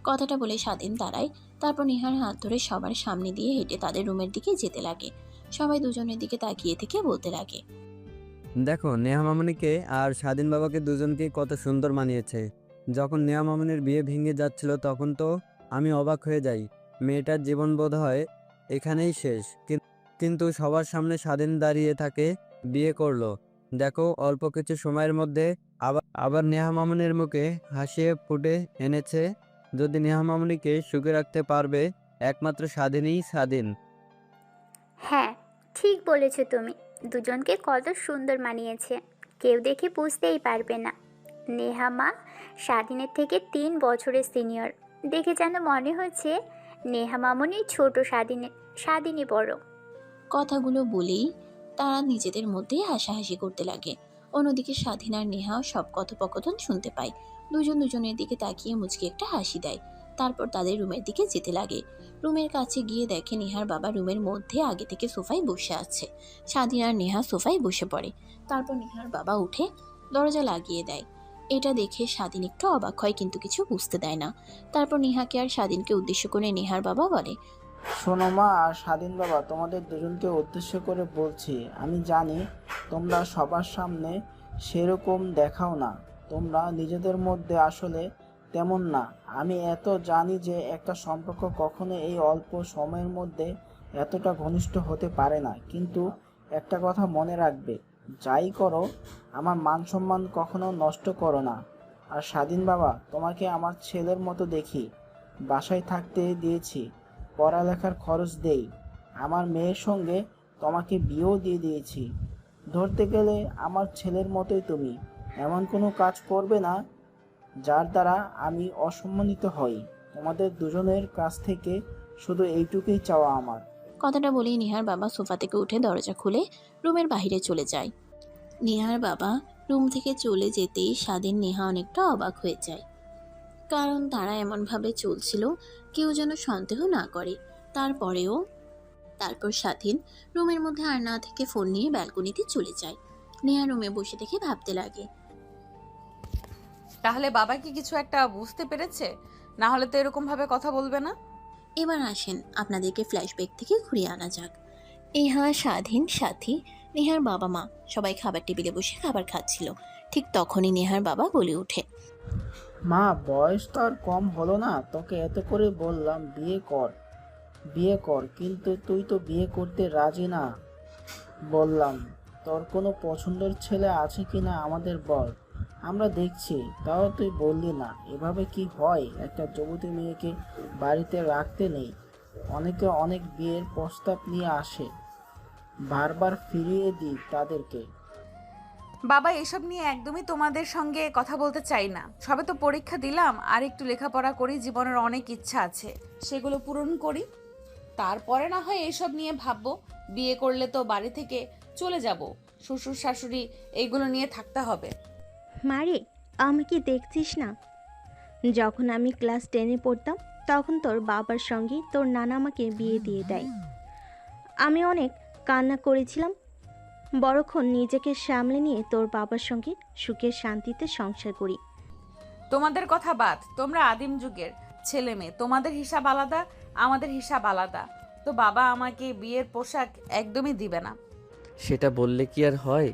কথাটা বলে স্বাধীন দাঁড়ায়। তারপর নেহার হাত ধরে সবার সামনে দিয়ে হেঁটে তাদের রুমের দিকে যেতে লাগে। সবাই দুজনের দিকে তাকিয়ে থেকে বলতে লাগে, দেখো নেহা মামনিকে আর স্বাধীন বাবাকে দুজনকে কত সুন্দর মানিয়েছে। যখন নেহা মামনির বিয়ে ভেঙে যাচ্ছিল তখন তো আমি অবাক হয়ে যাই, মেয়েটার জীবন বোধ হয় এখানেই শেষ। কিন্তু সবার সামনে স্বাধীন দাঁড়িয়ে থাকে, বিয়ে করলো। দেখো অল্প কিছু সময়ের মধ্যে আবার নেহা মামনির মুখে হাসিয়ে ফুটে এনেছে। যদি নেহা মামনিকে সুখে রাখতে পারবে একমাত্র স্বাধীনই স্বাধীন। হ্যাঁ, ঠিক বলেছো তুমি। দুজনকে কত সুন্দর মানিয়েছে, কেউ দেখে বুঝতেই পারবে না। নেহা মা স্বাধীনের থেকে 3 বছরের সিনিয়র। দেখে যেন মনে হচ্ছে নেহা মামনি ছোট, স্বাধীনই বড়। কথাগুলো বলেই তারা নিজেদের মধ্যেই হাসাহাসি করতে লাগে। অন্যদিকে স্বাধীন আর নেহা সব কথোপকথন শুনতে পায়। দুজন দুজনের দিকে তাকিয়ে মুচকি একটা হাসি দেয়। তারপর তাদের রুমের দিকে যেতে লাগে। রুমের কাছে গিয়ে দেখে নেহার বাবা রুমের মধ্যে আগে থেকে সোফায় বসে আছে। স্বাধীন আর নেহা সোফায় বসে পড়ে। তারপর নেহার বাবা উঠে দরজা লাগিয়ে দেয়। এটা দেখে স্বাধীন একটু অবাক হয়, কিন্তু কিছু বুঝতে দেয় না। তারপর নেহাকে আর স্বাধীনকে উদ্দেশ্য করে নেহার বাবা বলে, শোনো মা আর স্বাধীন বাবা, তোমাদের দুজনকে উদ্দেশ্য করে বলছি, আমি জানি তোমরা সবার সামনে সেরকম দেখাও না, তোমরা নিজেদের মধ্যে আসলে তেমন না। আমি এত জানি যে একটা সম্পর্ক কখনো এই অল্প সময়ের মধ্যে এতটা ঘনিষ্ঠ হতে পারে না। কিন্তু একটা কথা মনে রাখবে, যাই করো আমার মান সম্মান কখনো নষ্ট করো না। আর স্বাধীন বাবা, তোমাকে আমার ছেলের মতো দেখি, বাসায় থাকতে দিয়েছি, পড়ালেখার খরচ দেই, আমার মেয়ের সঙ্গে তোমাকে বিয়েও দিয়ে দিয়েছি। ধরতে গেলে আমার ছেলের মতোই তুমি। এমন কোনো কাজ করবে না যার দ্বারা আমি অসম্মানিত হই। তোমাদের দুজনের কাছ থেকে শুধু এইটুকুই চাওয়া আমার। কথাটা বলেই নেহার বাবা সোফা থেকে উঠে দরজা খুলে রুমের বাইরে চলে যায়। নেহার বাবা রুম থেকে চলে যেতেই স্বাধীন নেহা অনেকটা অবাক হয়ে যায়, কারণ তারা এমনভাবে চলছিল কেউ যেন সন্দেহ না করে। তারপর স্বাধীন রুমের মধ্যে আর না থেকে ফোন নিয়ে ব্যালকনিতে চলে যায়। নেহা রুমে বসে থেকে ভাবতে লাগে, তাহলে বাবা কি কিছু একটা বুঝতে পেরেছে? না হলে তো এরকম ভাবে কথা বলবে না। এবার আসেন আপনাদেরকে ফ্ল্যাশব্যাক থেকে ঘুরিয়ে আনা যাক। নেহা, স্বাধীন, সাথী, নেহার বাবা মা সবাই খাবার টেবিলে বসে খাবার খাচ্ছিল। ঠিক তখনই নেহার বাবা বলে ওঠে, মা, বয়স তো আর কম হলো না, তোকে এত করে বললাম বিয়ে কর বিয়ে কর, কিন্তু তুই তো বিয়ে করতে রাজি না। বললাম তোর কোনো পছন্দের ছেলে আছে কিনা আমাদের বল, আমরা দেখছি, তাও তুই বললি না। এভাবে কি হয়? একটা যুবতী মেয়েকে বাড়িতে রাখতে নেই। অনেকে অনেক বিয়ের প্রস্তাব নিয়ে আসে, বারবার ফিরিয়ে দিই তাদেরকে। বাবা, এসব নিয়ে একদমই তোমাদের সঙ্গে কথা বলতে চাই না। সবে তো পরীক্ষা দিলাম, আর একটু লেখাপড়া করি, জীবনের অনেক ইচ্ছা আছে, সেগুলো পূরণ করি, তারপরে না হয় এসব নিয়ে ভাববো। বিয়ে করলে তো বাড়ি থেকে চলে যাব, শ্বশুর শাশুড়ি এইগুলো নিয়ে থাকতে হবে। মারে, আমাকে দেখছিস না? যখন আমি ক্লাস 10-এ পড়তাম তখন তোর বাবার সঙ্গে তোর নানা আমাকে বিয়ে দিয়ে দেয়। আমি অনেক কান্না করেছিলাম। বড়ক্ষণ নিজেকে সামলে নিয়ে তোর বাবার সঙ্গে সুখে শান্তিতে সংসার করি। তোমাদের কথা বাদ, তোমরা আদিম যুগের ছেলে মেয়ে, তোমাদের হিসাব আলাদা, আমাদের হিসাব আলাদা। তো বাবা আমাকে বিয়ের পোশাক একদমই দিবে না। সেটা বললে কি আর হয়?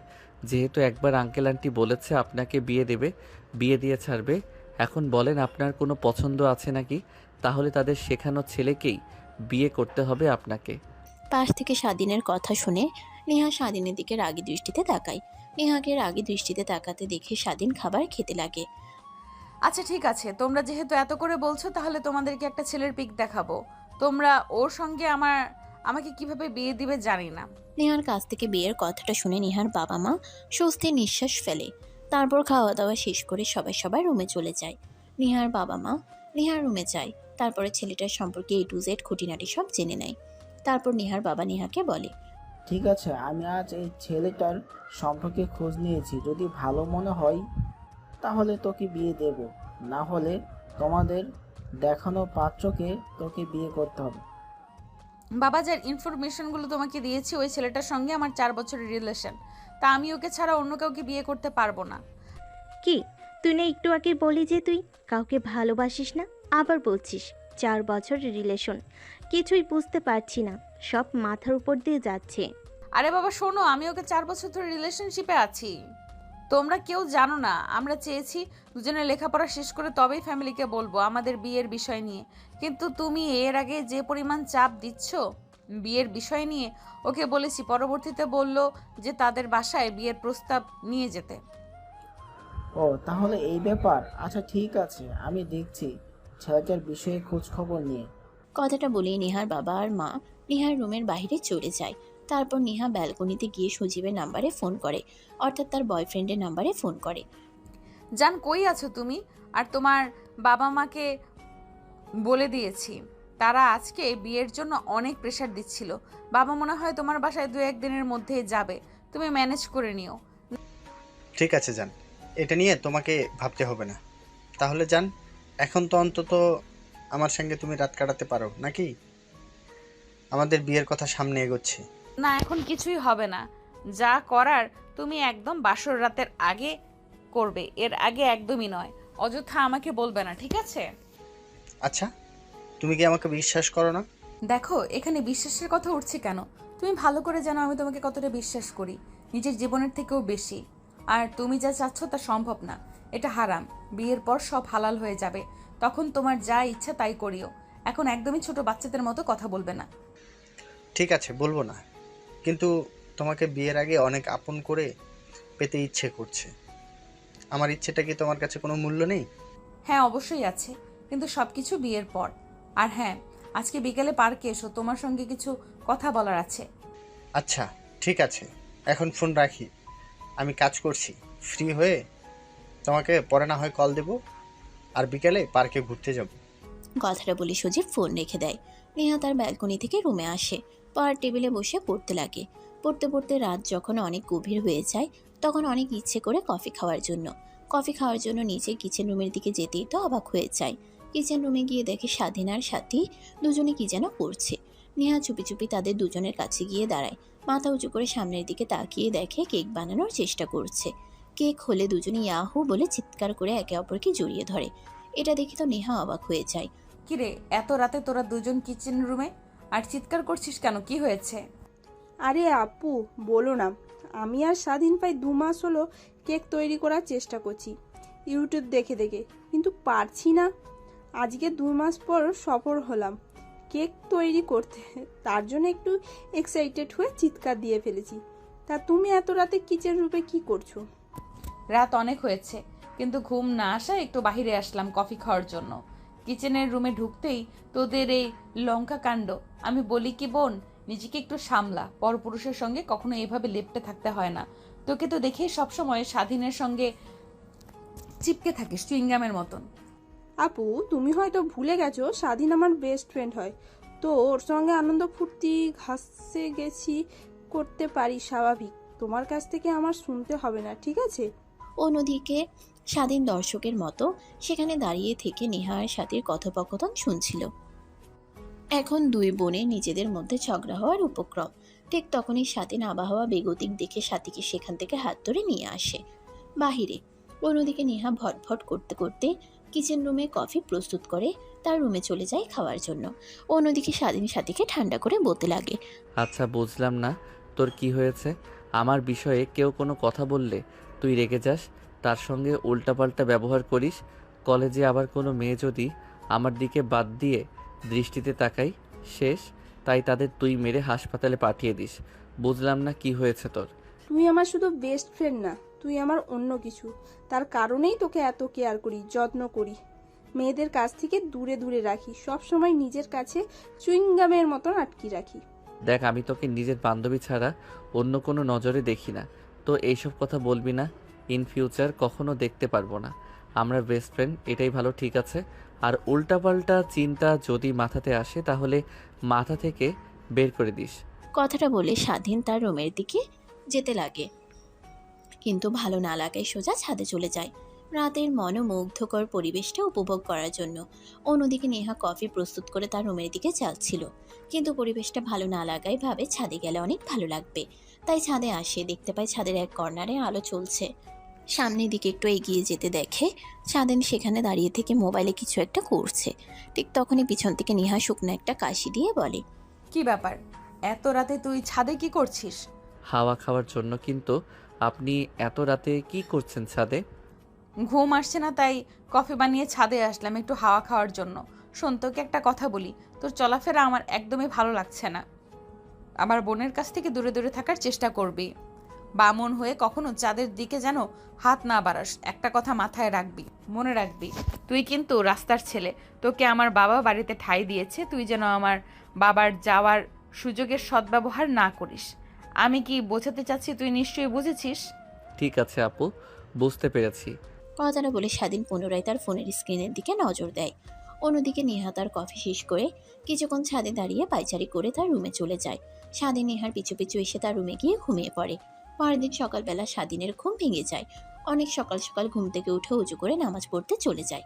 যেহেতু একবার আঙ্কেল আন্টি বলেছে আপনাকে বিয়ে দেবে, বিয়ে দিয়ে ছাড়বে, এখন বলেন আপনার কোনো পছন্দ আছে নাকি? তাহলে তাদের শেখানো ছেলেকেই বিয়ে করতে হবে আপনাকে। পাশ থেকে স্বাধীনের কথা শুনে নেহা স্বাধীনের দিকে রাগী দৃষ্টিতে তাকায়। নেহাকে রাগী দৃষ্টিতে তাকাতে দেখে স্বাধীন খাবার খেতে লাগে। আচ্ছা ঠিক আছে, তোমরা যেহেতু এত করে বলছো, তাহলে তোমাদেরকে একটা ছেলের পিক দেখাবো। তোমরা ওর সঙ্গে আমাকে কিভাবে বিয়ে দিবে জানি না। নেহার কাছ থেকে বিয়ের কথাটা শুনে নেহার বাবা মা স্বস্তির নিঃশ্বাস ফেলে। তারপর খাওয়া দাওয়া শেষ করে সবাই রুমে চলে যায়। নেহার বাবা মা নেহার রুমে যায়। তারপরে ছেলেটার সম্পর্কে A to Z খুঁটিনাটি সব জেনে নেয়। তারপর নেহার বাবা নেহাকে বলে, ঠিক আছে, আমি আজ এই ছেলেটার সম্পর্কে খোঁজ নিয়েছি, যদি ভালো মনে হয় তাহলে তোকে বিয়ে দেব, না হলে তোমাদের দেখানো পাত্রকে তোকে বিয়ে করতে হবে। বাবা, যার ইনফরমেশনগুলো তোমাকে দিয়েছি, ওই ছেলেটার সঙ্গে আমার 4 বছরের রিলেশন। তা আমি ওকে ছাড়া অন্য কাউকে বিয়ে করতে পারবো না। কি, তুই না একটু আগে বলি যে তুই কাউকে ভালোবাসিস না, আবার বলছিস 4 বছর রিলেশন, কিছুই বুঝতে পারছি না, সব মাথার উপর দিয়ে যাচ্ছে। আরে বাবা শোনো, আমি ওকে 4 বছর ধরে রিলেশনশিপে আছি। তোমরা কেউ জানো না, আমরা চেয়েছি দুজনে লেখাপড়া শেষ করে তবেই ফ্যামিলিকে বলবো আমাদের বিয়ের বিষয় নিয়ে। কিন্তু তুমি এর আগে যে পরিমাণ চাপ দিচ্ছ বিয়ের বিষয় নিয়ে, ওকে বলেছি, পরবর্তীতে বললো যে তাদের বাসায় বিয়ের প্রস্তাব নিয়ে যেতে। ও তাহলে এই ব্যাপার, আচ্ছা ঠিক আছে, আমি দেখছি ছেলেটার বিষয়ে খোঁজ খবর নিয়ে। কথাটা বলেই নেহার বাবা আর মা নেহার রুমের বাইরে চলে যায়। তারপর নেহা ব্যালকনিতে গিয়ে সজীবের নাম্বারে ফোন করে, অর্থাৎ তার বয়ফ্রেন্ডের নাম্বারে ফোন করে। জান কই আছো তুমি? আর তোমার বাবা মাকে বলে দিয়েছি, তারা আজকে বিয়ের জন্য অনেক প্রেশার দিচ্ছিল। বাবা মনে হয় তোমার বাসায় 2-1 দিনের মধ্যেই যাবে, তুমি ম্যানেজ করে নিও। ঠিক আছে জান, এটা নিয়ে তোমাকে ভাবতে হবে না। তাহলে জান, এখন তো অন্তত আমার সঙ্গে তুমি রাত কাটাতে পারো নাকি? আমাদের বিয়ের কথা সামনে এগোচ্ছে। না, এখন কিছুই হবে না। যা করার তুমি একদম বাসর রাতের আগে করবে, এর আগে একদমই নয়। অযথা আমাকে বলবে না, ঠিক আছে? আচ্ছা, তুমি কি আমাকে বিশ্বাস করো না? দেখো, এখানে বিশ্বাসের কথা উঠছে কেন? তুমি ভালো করে জানো আমি তোমাকে কতটা বিশ্বাস করি, নিজের জীবনের থেকেও বেশি। আর তুমি যা চাচ্ছ তা সম্ভব না, এটা হারাম। বিয়ের পর সব হালাল হয়ে যাবে, তখন তোমার যা ইচ্ছা তাই করিও। এখন একদমই ছোট বাচ্চাদের মতো কথা বলবে না। ঠিক আছে, বলবো না, কিন্তু তোমাকে বিয়ের আগে অনেক আপন করে পেতে ইচ্ছে করছে। আমার ইচ্ছেটা কি তোমার কাছে কোনো মূল্য নেই? হ্যাঁ অবশ্যই আছে, কিন্তু সবকিছু বিয়ের পর। আর হ্যাঁ, আজকে বিকেলে পার্কে এসো, তোমার সঙ্গে কিছু কথা বলার আছে। আচ্ছা ঠিক আছে, এখন ফোন রাখি, আমি কাজ করছি। ফ্রি হয়ে তোমাকে পরে না হয় কল দেব, আর বিকেলে পার্কে ঘুরতে যাব। কথাটা বলে সজীব ফোন রেখে দেয়। নেহা তার ব্যালকনি থেকে রুমে আসে, পড়ার টেবিলে বসে পড়তে লাগে। পড়তে পড়তে রাত যখন অনেক গভীর হয়ে যায়, তখন অনেক ইচ্ছে করে কফি খাওয়ার জন্য। কফি খাওয়ার জন্য নিচে কিচেন রুমের দিকে যেতেই তো অবাক হয়ে যায়। কিচেন রুমে গিয়ে দেখে স্বাধীন আর সাথী দুজনে কি যেন করছে। নেহা চুপি চুপি তাদের দুজনের কাছে গিয়ে দাঁড়ায়, মাথা উঁচু করে সামনের দিকে তাকিয়ে দেখে কেক বানানোর চেষ্টা করছে। কেক হলে দুজনে ইয়াহু বলে চিৎকার করে একে অপরকে জড়িয়ে ধরে। এটা দেখে তো নেহা অবাক হয়ে যায়। কিরে, এত রাতে তোরা দুজন কিচেন রুমে আর চিৎকার করছিস কেন? কি হয়েছে? আরে আপু বলো না, আমি আর স্বাধীন প্রায় 2 মাস হলো কেক তৈরি করার চেষ্টা করছি ইউটিউব দেখে দেখে, কিন্তু পারছি না। আজকে 2 মাস পর সফল হলাম কেক তৈরি করতে, তার জন্য একটু এক্সাইটেড হয়ে চিৎকার দিয়ে ফেলেছি। তা তুমি এত রাতে কিচেন রুমে কি করছো? রাত অনেক হয়েছে, কিন্তু ঘুম না আসায় একটু বাইরে আসলাম কফি খাওয়ার জন্য। কিচেনের রুমে ঢুকতেই তোদের এই লঙ্কা কাণ্ড। আমি বলি কি বোন, নিজেকে একটু সামলা, পরপুরুষের সঙ্গে কখনো এভাবে লেপ্টে থাকতে হয় না। তোকে তো দেখেই সবসময় স্বাধীনের সঙ্গে চিপকে থাকিস চুইংগামের মতন। আপু তুমি হয়তো ভুলে গেছো স্বাধীন আমার বেস্ট ফ্রেন্ড হয়, তো ওর সঙ্গে আনন্দ ফুর্তি ঘাসে গেছি করতে পারি, স্বাভাবিক। তোমার কাছ থেকে আমার শুনতে হবে না, ঠিক আছে? অন্যদিকে স্বাধীন দর্শকের মতো সেখানে দাঁড়িয়ে থেকে নেহা আর সাথীর কথোপকথন শুনছিল। এখন দুই বোনের নিজেদের মধ্যে ঝগড়া হওয়ার উপক্রম। ঠিক তখনই স্বাধীন আবহাওয়া বেগতিক দেখে সাথীকে সেখান থেকে হাত ধরে নিয়ে আসে বাহিরে। অন্যদিকে নেহা ভটভট করতে করতে কিচেন রুমে কফি প্রস্তুত করে তার রুমে চলে যায় খাওয়ার জন্য। অন্যদিকে স্বাধীন সাথীকে ঠান্ডা করে বলতে লাগে, আচ্ছা বুঝলাম না তোর কি হয়েছে। আমার বিষয়ে কেউ কোনো কথা বললে তুই রেগে যাস, তার সঙ্গে উল্টাপাল্টা ব্যবহার করিস। কলেজে আবার কোনো মেয়ে যদি আমার দিকে বাদ দিয়ে দৃষ্টিতে তাকাই, শেষ। তাই তাদের তুই মেরে হাসপাতালে পাঠিয়ে দিস। বুঝলাম না কি হয়েছে তোর। তুই আমার শুধু বেস্ট ফ্রেন্ড না, তুই আমার অন্য কিছু। তার কারণেই তোকে এত কেয়ার করি, যত্ন করি, মেয়েদের কাছ থেকে দূরে দূরে রাখি, সব সময় নিজের কাছে চুইংগামের মতন আটকি রাখি। দেখ, আমি তোকে নিজের বান্ধবী ছাড়া অন্য কোনো নজরে দেখি না, তো এইসব কথা বলবি না। ইন ফিউচার কখনো দেখতে পারবো না। আমরা বেস্ট ফ্রেন্ড, এটাই ভালো, ঠিক আছে? আর উল্টাপাল্টা চিন্তা যদি মাথাতে আসে তাহলে মাথা থেকে বের করে দিস। কথাটা বলে স্বাধীন তার রুমের দিকে যেতে লাগে, কিন্তু ভালো না লাগায় সোজা ছাদে চলে যায় রাতের মনোমুগ্ধকর পরিবেশটা উপভোগ করার জন্য। অন্যদিকে নেহা কফি প্রস্তুত করে তার রুমের দিকে যাচ্ছিল, কিন্তু পরিবেশটা ভালো না লাগায় ভাবে ছাদে গেলে অনেক ভালো লাগবে। তাই ছাদে আসে, দেখতে পায় ছাদের এক কর্নারে আলো চলছে। সামনের দিকে একটু এগিয়ে যেতে দেখে স্বাধীন সেখানে দাঁড়িয়ে থেকে মোবাইলে কিছু একটা করছে। ঠিক তখনই পিছন থেকে নেহা শুকনো একটা কাশি দিয়ে বলে, কি ব্যাপার, এত রাতে তুই ছাদে কি করছিস? হাওয়া খাওয়ার জন্য। কিন্তু আপনি এত রাতে কি করছেন ছাদে? ঘুম আসছে না তাই কফি বানিয়ে ছাদে আসলাম একটু হাওয়া খাওয়ার জন্য। শোন, তোকে একটা কথা বলি, তোর চলাফেরা আমার একদমই ভালো লাগছে না। আমার বোনের কাছ থেকে দূরে দূরে থাকার চেষ্টা করবি। বামন হয়ে কখনো চাঁদের দিকে যেন হাত না বাড়াস, একটা কথা মাথায় রাখবি, মনে রাখবি। তুই কিন্তু রাস্তার ছেলে, তোকে আমার বাবা বাড়িতে ঠাঁই দিয়েছে, তুই যেন আমার বাবার যাওয়ার সুযোগের সদ্ব্যবহার না করিস। আমি কি বোঝাতে চাচ্ছি তুই নিশ্চয়ই বুঝেছিস। ঠিক আছে আপু, বুঝতে পেরেছি। কথাটা বলে স্বাধীন পুনরায় তার ফোনের স্ক্রিনের দিকে নজর দেয়। অন্যদিকে নেহা তার কফি শেষ করে কিছুক্ষণ ছাদে দাঁড়িয়ে পায়চারি করে তার রুমে চলে যায়। স্বাধীন নেহার পিছু পিছু এসে তার রুমে গিয়ে ঘুমিয়ে পড়ে। পরের দিন সকালবেলা স্বাধীনের ঘুম ভেঙে যায়। অনেক সকাল সকাল ঘুম থেকে উঠে উঁচু করে নামাজ পড়তে চলে যায়।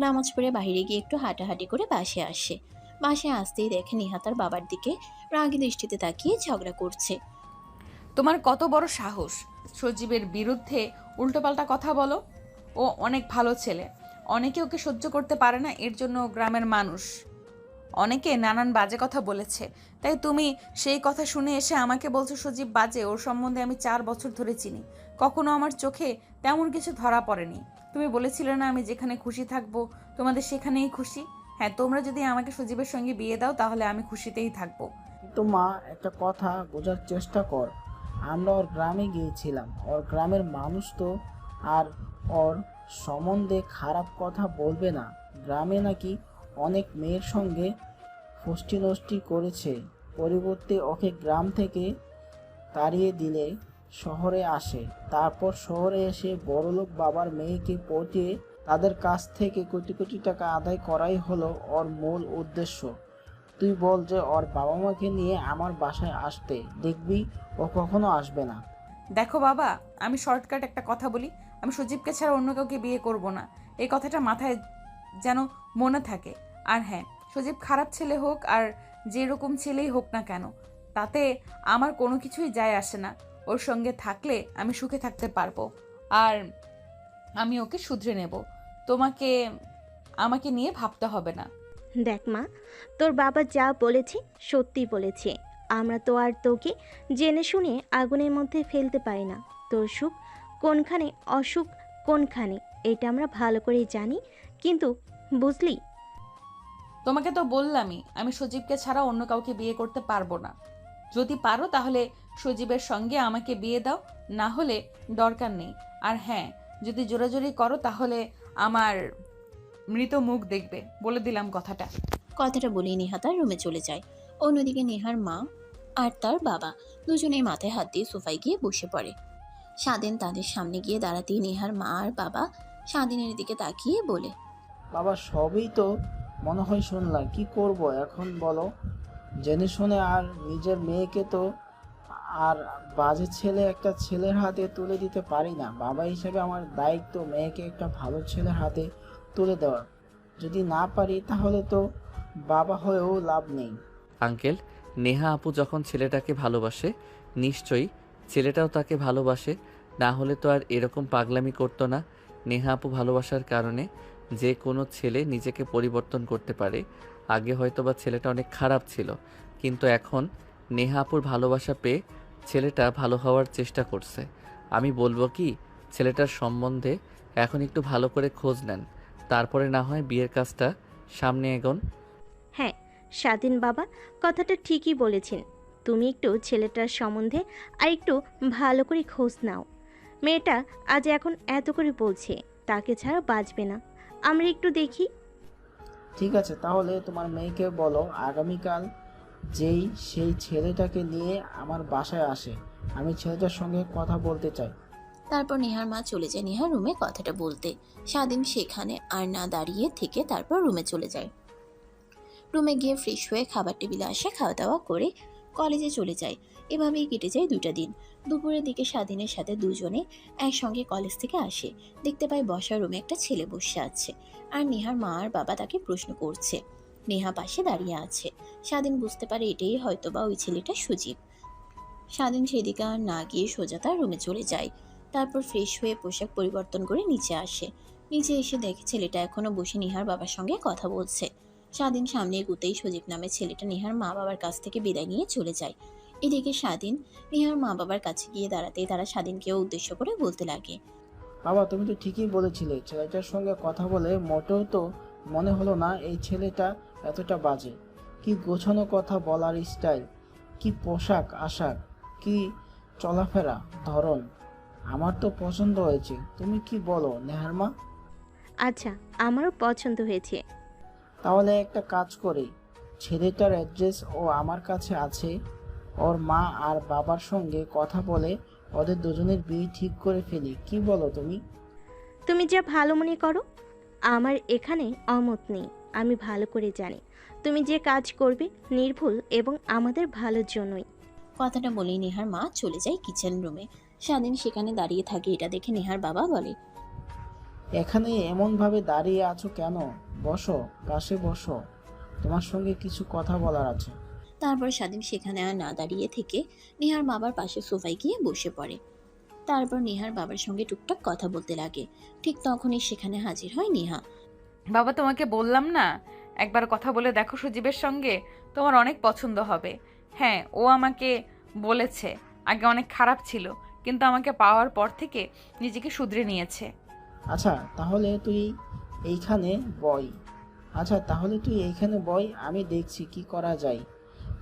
নামাজ পড়ে বাইরে গিয়ে একটু হাঁটাহাঁটি করে বাসে আসে। বাসে আসতেই দেখে নেহা তার বাবার দিকে রাগী দৃষ্টিতে তাকিয়ে ঝগড়া করছে। তোমার কত বড় সাহস সজীবের বিরুদ্ধে উল্টোপাল্টা কথা বলো? ও অনেক ভালো ছেলে, অনেকে ওকে সহ্য করতে পারে না, এর জন্য গ্রামের মানুষ অনেকে নানান বাজে কথা বলেছে, তাই তুমি সেই কথা শুনে এসে আমাকে বলছো সজীব বাজে? ওর সম্বন্ধে আমি 4 বছর ধরে চিনি, কখনো আমার চোখে তেমন কিছু ধরা পড়েনি। তুমি বলেছিলে না আমি যেখানে খুশি থাকবো তোমাদের সেখানেই খুশি? হ্যাঁ, তোমরা যদি আমাকে সজীবের সঙ্গে বিয়ে দাও তাহলে আমি খুশিতেই থাকবো। কিন্তু মা, একটা কথা বোঝার চেষ্টা কর। আমরা ওর গ্রামে গিয়েছিলাম, ওর গ্রামের মানুষ তো আর ওর সম্বন্ধে খারাপ কথা বলবে না। গ্রামে নাকি অনেক মেয়ের সঙ্গে ফষ্টি নষ্টি করেছে, পরিবর্তে ওকে গ্রাম থেকে তাড়িয়ে দিলে শহরে আসে, তারপর শহরে এসে বড়লোক বাবার মেয়েকে পটিয়ে তাদের কাছ থেকে কোটি কোটি টাকা আদায় করাই হলো ওর মূল উদ্দেশ্য। তুই বল যে ওর বাবা মাকে নিয়ে আমার বাসায় আসতে, দেখবি ও কখনো আসবে না। দেখো বাবা, আমি শর্টকাট একটা কথা বলি, আমি সজীবকে ছাড়া অন্য কাউকে বিয়ে করব না, এই কথাটা মাথায় যেন মনে থাকে। আর হ্যাঁ, সজীব খারাপ ছেলে হোক আর যেরকম ছেলেই হোক না কেন, তাতে আমার কোনো কিছুই যায় আসে না। ওর সঙ্গে থাকলে আমি সুখে থাকতে পারবো, আর আমি ওকে শুধরে নেব। তোমাকে আমাকে নিয়ে ভাবতে হবে না। দেখ মা, তোর বাবা যা বলেছে সত্যি বলেছে। আমরা তো আর তোকে জেনে শুনে আগুনের মধ্যে ফেলতে পারি না। তোর সুখ কোনখানে, অসুখ কোনখানে, এটা আমরা ভালো করেই জানি। কিন্তু বুঝলি, তোমাকে তো বললামই আমি সজীবকে ছাড়া অন্য কাউকে বিয়ে করতে পারবো না। যদি পারো তাহলে সজীবের সঙ্গে আমাকে বিয়ে দাও, না হলে দরকার নেই। আর হ্যাঁ, যদি জোরাজোরি করো তাহলে আমার মৃত মুখ দেখবে, বলে দিলাম কথাটা। কথাটা বলেই নেহা তার রুমে চলে যায়। অন্যদিকে নেহার মা আর তার বাবা দুজনেই মাথায় হাত দিয়ে সোফায় গিয়ে বসে পড়ে। স্বাধীন তাদের সামনে গিয়ে দাঁড়াতেই নেহার মা আর বাবা স্বাধীনের দিকে তাকিয়ে বলে, বাবা, সবই তো মনে হয় শুনলাম, কি করব এখন বলো? জেনে শুনে আর নিজের মেয়েকে তো আর বাজে ছেলে একটা ছেলের হাতে তুলে দিতে পারি না। বাবা হিসেবে আমার দায়িত্ব মেয়েকে একটা ভালো ছেলের হাতে তুলে দেওয়ার। যদি না পারি তাহলে তো বাবা হয়েও লাভ নেই। আঙ্কেল, নেহা আপু যখন ছেলেটাকে ভালোবাসে, নিশ্চয়ই ছেলেটাও তাকে ভালোবাসে, না হলে তো আর এরকম পাগলামি করতো না। নেহা আপু ভালোবাসার কারণে যে কোনো ছেলে নিজেকে পরিবর্তন করতে পারে। আগে হয়তোবা ছেলেটা অনেক খারাপ ছিল, কিন্তু এখন নেহা আপুর ভালোবাসা পেয়ে ছেলেটা ভালো হওয়ার চেষ্টা করছে। আমি বলবো কি, ছেলেটার সম্বন্ধে এখন একটু ভালো করে খোঁজ নেন, তারপরে না হয় বিয়ের কাজটা সামনে এগোন। হ্যাঁ স্বাধীন বাবা কথাটা ঠিকই বলেছেন। তুমি একটু ছেলেটার সম্বন্ধে আর একটু ভালো করে খোঁজ নাও। মেয়েটা আজ এখন এত করে বলছে, তাকে ছাড়া বাঁচবে না। আমরা একটু দেখি। ঠিক আছে, তাহলে তোমার মেয়েকে বলো আগামীকাল যেই সেই ছেলেটাকে নিয়ে আমার বাসায় আসে, আমি ছেলেটার সঙ্গে কথা বলতে চাই। তারপর নেহার মা চলে যায় নেহার রুমে কথাটা বলতে। স্বাধীন সেখানে আর না দাঁড়িয়ে থেকে তারপর রুমে চলে যায়। রুমে গিয়ে ফ্রেশ হয়ে খাবার টেবিলে আসে, খাওয়া দাওয়া করে কলেজে চলে যায়। এভাবেই কেটে যায় 2টা দিন। দুপুরের দিকে স্বাধীনের সাথে দুজনে একসঙ্গে কলেজ থেকে আসে। দেখতে পায় বসার রুমে একটা ছেলে বসে আছে, আর নেহার মা আর বাবা তাকে প্রশ্ন করছে। নেহা পাশে দাঁড়িয়ে আছে। স্বাধীন বুঝতে পারে এটাই হয়তোবা ওই ছেলেটা সুজিব। স্বাধীন সেদিকে আর না গিয়ে সোজা তার রুমে চলে যায়। তারপর ফ্রেশ হয়ে পোশাক পরিবর্তন করে নিচে আসে। নিচে এসে দেখে ছেলেটা এখনো বসে নিহার বাবার সঙ্গে কথা বলছে। স্বাধীন সামনে এগুতেই সজীব নামে ছেলেটা নিহার মা বাবার কাছ থেকে বিদায় নিয়ে চলে যায়। এদিকে স্বাধীন নিহার মা বাবার কাছে গিয়ে দাঁড়াতেই তারা স্বাধীনকেও উদ্দেশ্য করে বলতে লাগে, বাবা, তুমি তো ঠিকই বলেছিলে, ছেলেটার সঙ্গে কথা বলে মোটেও তো মনে হলো না এই ছেলেটা এতটা বাজে। কি গোছানো কথা বলার স্টাইল, কি পোশাক আশাক, কি চলাফেরা ধরন, আমার তো পছন্দ হয়েছে। তুমি কি বলো নেহার মা? আচ্ছা, আমারও পছন্দ হয়েছে। তাহলে একটা কাজ করি, ছেলেটার অ্যাড্রেস ও আমার কাছে আছে, ওর মা আর বাবার সঙ্গে কথা বলে ওদের দুজনের বিয়ে ঠিক করে ফেলি। কি বলো তুমি? তুমি যা ভালো মনে করো, আমার এখানে অমত নেই। আমি ভালো করে জানি তুমি যে কাজ করবে নির্ভুল এবং আমাদের ভালোর জন্যই। কথাটা বলেই নেহার মা চলে যায় কিচেন রুমে। স্বাধীন সেখানে দাঁড়িয়ে থাকে। এটা দেখে নেহার বাবা বলে, এখানে এমনভাবে দাঁড়িয়ে আছো কেন? বসো, পাশে বসো, তোমার সঙ্গে কিছু কথা বলার আছে। তারপর স্বাধীন সেখানে আর না দাঁড়িয়ে থেকে নেহার বাবার পাশে সোফায় গিয়ে বসে পড়ে। তারপর নেহার বাবার সঙ্গে টুকটাক কথা বলতে লাগে। ঠিক তখনই সেখানে হাজির হয় নেহা। বাবা, তোমাকে বললাম না একবার কথা বলে দেখো সজীবের সঙ্গে, তোমার অনেক পছন্দ হবে। হ্যাঁ, ও আমাকে বলেছে আগে অনেক খারাপ ছিল, কিন্তু আমাকে পাওয়ার পর থেকে নিজেকে শুধরে নিয়েছে। আচ্ছা তাহলে তুই এইখানে বই। আমি দেখছি কি করা যায়।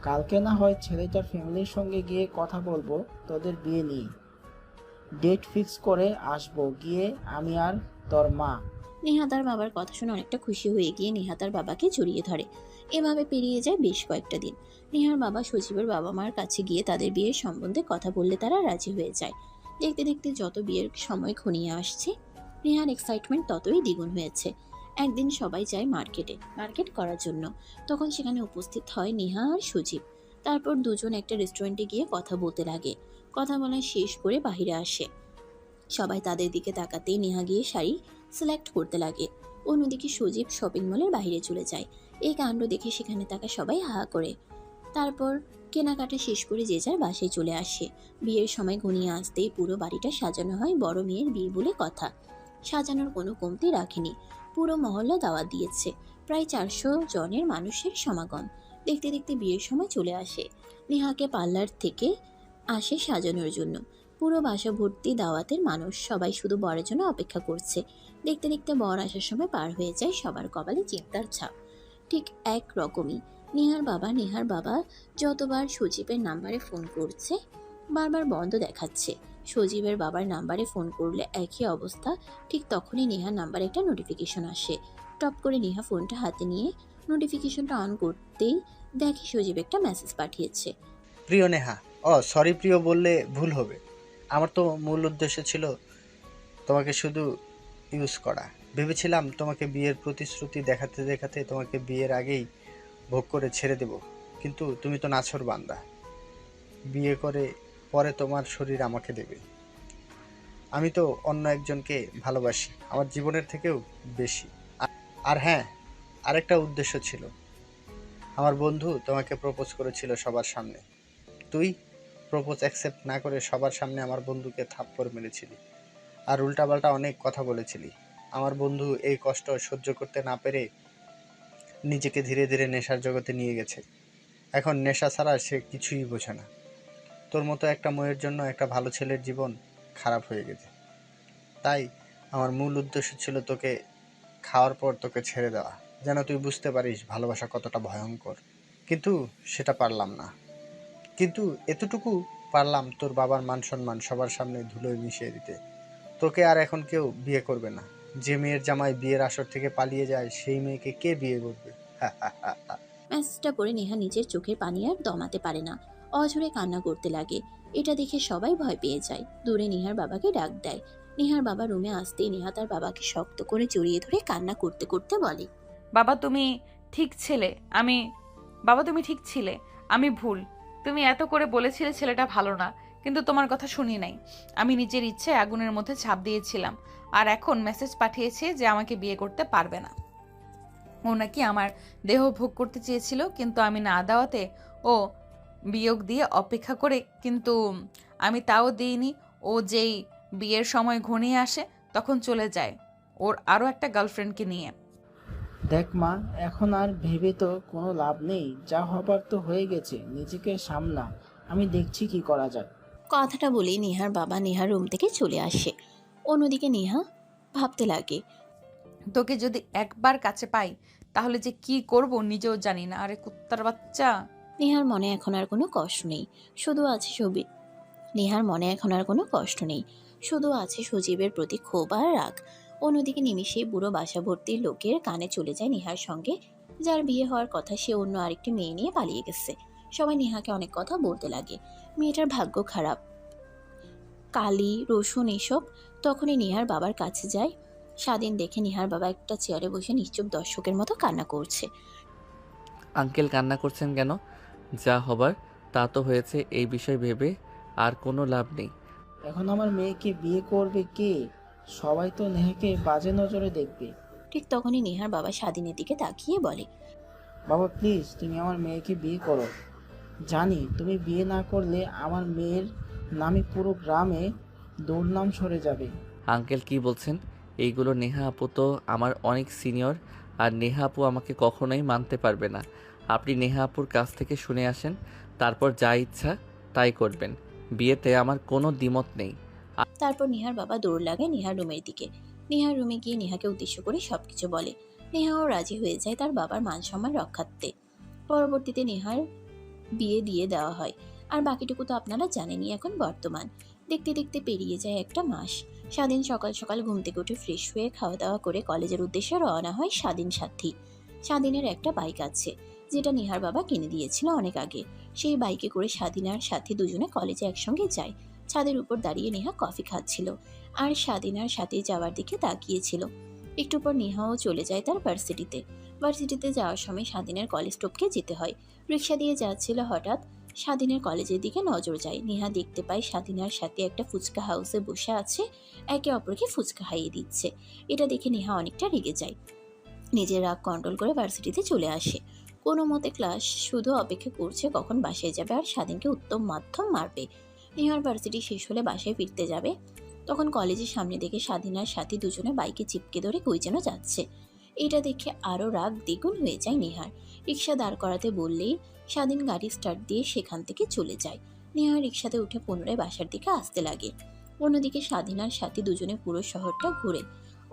কালকে না হয় ছেলেটার ফ্যামিলির সঙ্গে গিয়ে কথা বলবো তোদের বিয়ে নিয়ে। ডেট ফিক্স করে আসবো গিয়ে আমি আর তোর মা। নেহা তার বাবার কথা শুনে অনেকটা খুশি হয়ে গিয়ে নেহা তার বাবাকে জড়িয়ে ধরে। এভাবে পেরিয়ে যায় বেশ কয়েকটা দিন। নেহার বাবা সজীবের বাবা মার কাছে গিয়ে তাদের বিয়ের সম্বন্ধে কথা বললে তারা রাজি হয়ে যায়। দেখতে দেখতে যত বিয়ের সময় ঘনিয়ে আসছে, নেহার এক্সাইটমেন্ট ততই দ্বিগুণ হয়েছে। একদিন সবাই যায় মার্কেট করার জন্য। তখন সেখানে উপস্থিত হয় নেহা আর সজীব। তারপর দুজন একটা রেস্টুরেন্টে গিয়ে কথা বলতে লাগে। কথা বলা শেষ করে বাইরে আসে। সবাই তাদের দিকে তাকাতেই নেহা গিয়ে শাড়ি সিলেক্ট করতে লাগে। অন্যদিকে সজীব শপিং মলের বাইরে চলে যায়। এই কাণ্ড দেখে সেখানে থাকা সবাই হা করে। তারপর কেনাকাটা শেষ করে যে যার বাসায় চলে আসে। বিয়ের সময় ঘনিয়ে আসতেই পুরো বাড়িটা সাজানো হয় বড় মেয়ের বিয়ে বলে কথা। সাজানোর কোনো কমতি রাখেনি। পুরো মহল্লা দাওয়াত দিয়েছে। প্রায় 400 জনের মানুষের সমাগম। দেখতে দেখতে বিয়ের সময় চলে আসে। নেহাকে পার্লার থেকে আসে সাজানোর জন্য। পুরো বাসা ভর্তি দাওয়াতের মানুষ, সবাই শুধু বরের জন্য অপেক্ষা করছে। দেখতে দেখতে বর আসার সময় পার হয়ে যায় সবার কপালে চিন্তার ছাপ। ঠিক এক রকমই নেহার বাবা যতবার সজীবের নাম্বারে ফোন করছে বারবার বন্ধ দেখাচ্ছে। সজীবের বাবার নাম্বারে ফোন করলে একই অবস্থা। ঠিক তখনই নেহার নাম্বারে একটা নোটিফিকেশন আসে। টপ করে নেহা ফোনটা হাতে নিয়ে নোটিফিকেশনটা অন করতেই দেখে সজীব একটা মেসেজ পাঠিয়েছে। প্রিয় নেহা, সরি প্রিয় বললে ভুল হবে। আমার তো মূল উদ্দেশ্য ছিল তোমাকে শুধু ইউজ করা। ভেবেছিলাম তোমাকে বিয়ের প্রতিশ্রুতি দেখাতে দেখাতে তোমাকে বিয়ের আগেই ভোগ করে ছেড়ে দেব, কিন্তু তুমি তো নাছোড় বান্দা। বিয়ে করে পরে তোমার শরীর আমাকে দেবে। আমি তো অন্য একজনকে ভালোবাসি, আমার জীবনের থেকেও বেশি। আর হ্যাঁ, আরেকটা উদ্দেশ্য ছিল। আমার বন্ধু তোমাকে প্রপোজ করেছিল সবার সামনে। তুই প্রপোজ অ্যাকসেপ্ট না করে সবার সামনে আমার বন্ধুকে থাপ্পড় মেরেছিলি আর উল্টাপাল্টা অনেক কথা বলেছিলি। আমার বন্ধু এই কষ্ট সহ্য করতে না পেরে নিজেকে ধীরে ধীরে নেশার জগতে নিয়ে গেছে। এখন নেশা ছাড়া সে কিছুই বোঝে না। তোর মতো একটা মেয়ের জন্য একটা ভালো ছেলের জীবন খারাপ হয়ে গেছে। তাই আমার মূল উদ্দেশ্য ছিল তোকে খাওয়ার পর তোকে ছেড়ে দেওয়া, যেন তুই বুঝতে পারিস ভালোবাসা কতটা ভয়ঙ্কর। কিন্তু সেটা পারলাম না। কিন্তু এতটুকু পারলাম, তোর বাবার মান সম্মান সবার সামনে ধুলোয় মিশিয়ে দিতে। তোকে আর এখন কেউ বিয়ে করবে না। যে মেয়ের জামাই বিয়ের আসর থেকে পালিয়ে যায় সেই মেয়েকে কে বিয়ে করবে? মেসেজটা পড়ে নেহা নিজের চোখের পানি আর দমাতে পারে না। অঝরে কান্না করতে লাগে। এটা দেখে সবাই ভয় পেয়ে যায়। দূরে নেহার বাবাকে ডাক দেয়। নেহার বাবা রুমে আসতেই নেহা তার বাবাকে শক্ত করে জড়িয়ে ধরে কান্না করতে করতে বলে, বাবা তুমি ঠিক ছিলে, আমি ভুল। তুমি এত করে বলেছিলে ছেলেটা ভালো না, কিন্তু তোমার কথা শুনি নাই। আমি নিজের ইচ্ছে আগুনের মধ্যে ঝাঁপ দিয়েছিলাম, আর এখন মেসেজ পাঠিয়েছে যে আমাকে বিয়ে করতে পারবে না। ও নাকি আমার দেহ ভোগ করতে চেয়েছিল, কিন্তু আমি না দেওয়াতে ও বিয়োগ দিয়ে অপেক্ষা করে, কিন্তু আমি তাও দিইনি। ও যেই বিয়ের সময় ঘনিয়ে আসে তখন চলে যায় ওর আরও একটা গার্লফ্রেন্ডকে নিয়ে। দেখ মা, এখন আর ভেবে তো কোনো লাভ নেই, যা হবার তো হয়ে গেছে, নিজেকে সামলা, আমি দেখছি কি করা যায়। কথাটা বলেই নেহার বাবা নেহার রুম থেকে চলে আসে। অন্যদিকে নেহা ভাবতে লাগে। তোকে যদি একবার কাছে পাই তাহলে যে কি করব নিজেও জানি না। আরে কুত্তার বাচ্চা। নেহার মনে এখন আর কোনো কষ্ট নেই, শুধু আছে সজীব। নেহার মনে এখন আর কোনো কষ্ট নেই, শুধু আছে সজীবের প্রতি ক্ষোভ আর রাগ। অন্যদিকে নিমিষেই বুড়ো বাসা ভর্তি লোকের কানে চলে যায় নেহার সঙ্গে যার বিয়ে হওয়ার কথা সে অন্য আরেকটি মেয়ে নিয়ে পালিয়ে গেছে। সবাই নেহাকে অনেক কথা বলতে লাগে, মেয়েটার ভাগ্য খারাপ, কালি রসুন এসব। তখনই নেহার বাবার কাছে যায়। স্বাধীন দেখে নেহার বাবা একটা চেয়ারে বসে নিশ্চুপ দর্শকের মতো কান্না করছে। আঙ্কেল কান্না করছেন কেন? যা হবার তা তো হয়েছে, এই বিষয় ভেবে আর কোনো লাভ নেই। এখন আমার মেয়েকে বিয়ে করবে কে? সবাই তো নেহাকে বাজে নজরে দেখবে। ঠিক তখনই নেহার বাবা স্বাধীনের দিকে তাকিয়ে বলে, বাবা প্লিজ, তুমি আমার মেয়েকে বিয়ে করো। জানি তুমি বিয়ে না করলে আমার মেয়ের নামে পুরো গ্রামে দুর্নাম সরে যাবে। আঙ্কেল কি বলছেন এইগুলো? নেহা আপু তো আমার অনেক সিনিয়র, আর নেহা আপু আমাকে কখনোই মানতে পারবে না। আপনি নেহা আপুর কাছ থেকে শুনে আসেন, তারপর যা ইচ্ছা তাই করবেন। বিয়েতে আমার কোনো দ্বিমত নেই। তারপর নেহার বাবা দৌড় লাগে নেহার রুমের দিকে। নেহার রুমে গিয়ে নেহাকে উদ্দেশ্য করে সবকিছু বলে। নেহাও রাজি হয়ে যায় তার বাবার মান সম্মান রক্ষার্থে। পরবর্তীতে নেহার বিয়ে দিয়ে দেওয়া হয়। আর বাকিটুকু তো আপনারা জানেনই। এখন বর্তমান দেখতে দেখতে পেরিয়ে যায় একটা মাস। স্বাধীন সকাল সকাল ঘুম থেকে উঠে ফ্রেশ হয়ে খাওয়া দাওয়া করে কলেজের উদ্দেশ্যে রওনা হয় স্বাধীন সাথী। স্বাধীনের একটা বাইক আছে যেটা নেহার বাবা কিনে দিয়েছিল অনেক আগে। সেই বাইকে করে স্বাধীন আর সাথী দুজনে কলেজে একসঙ্গে যায়। ছাদের উপর দাঁড়িয়ে নেহা কফি খাচ্ছিল আর স্বাধীন আর সাথী যাওয়ার দিকে তাকিয়েছিল। একটু পর নেহাও চলে যায় তার ভার্সিটিতে। ভার্সিটিতে যাওয়ার সময় স্বাধীনের কলেজ টপকে যেতে হয়। রিক্সা দিয়ে যাচ্ছিল, হঠাৎ স্বাধীনের কলেজের দিকে নজর যায়। নেহা দেখতে পায় স্বাধীনার সাথে একটা ফুচকা হাউসে বসে আছে, একে অপরকে ফুচকা খাইয়ে দিচ্ছে। এটা দেখে নেহা অনেকটা রেগে যায়। নিজের রাগ কন্ট্রোল করে ভার্সিটিতে চলে আসে। কোনো মতে ক্লাস শুধু অপেক্ষা করছে কখন বাসায় যাবে আর স্বাধীনকে উত্তম মাধ্যম মারবে। নেহার ভার্সিটি শেষ হলে বাসায় ফিরতে যাবে, তখন কলেজের সামনে দেখে স্বাধীনার সাথে দুজনে বাইকে চিপকে ধরে কই যেন যাচ্ছে। এটা দেখে আরও রাগ দ্বিগুণ হয়ে যায় নেহার। রিক্সা দাঁড় করাতে বললেই স্বাধীন গাড়ি স্টার্ট দিয়ে সেখান থেকে চলে যায়। নেহা রিক্সাতে উঠে পুনরায় বাসার দিকে আসতে লাগে। অন্যদিকে স্বাধীনার সাথে দুজনে পুরো শহরটা ঘুরে।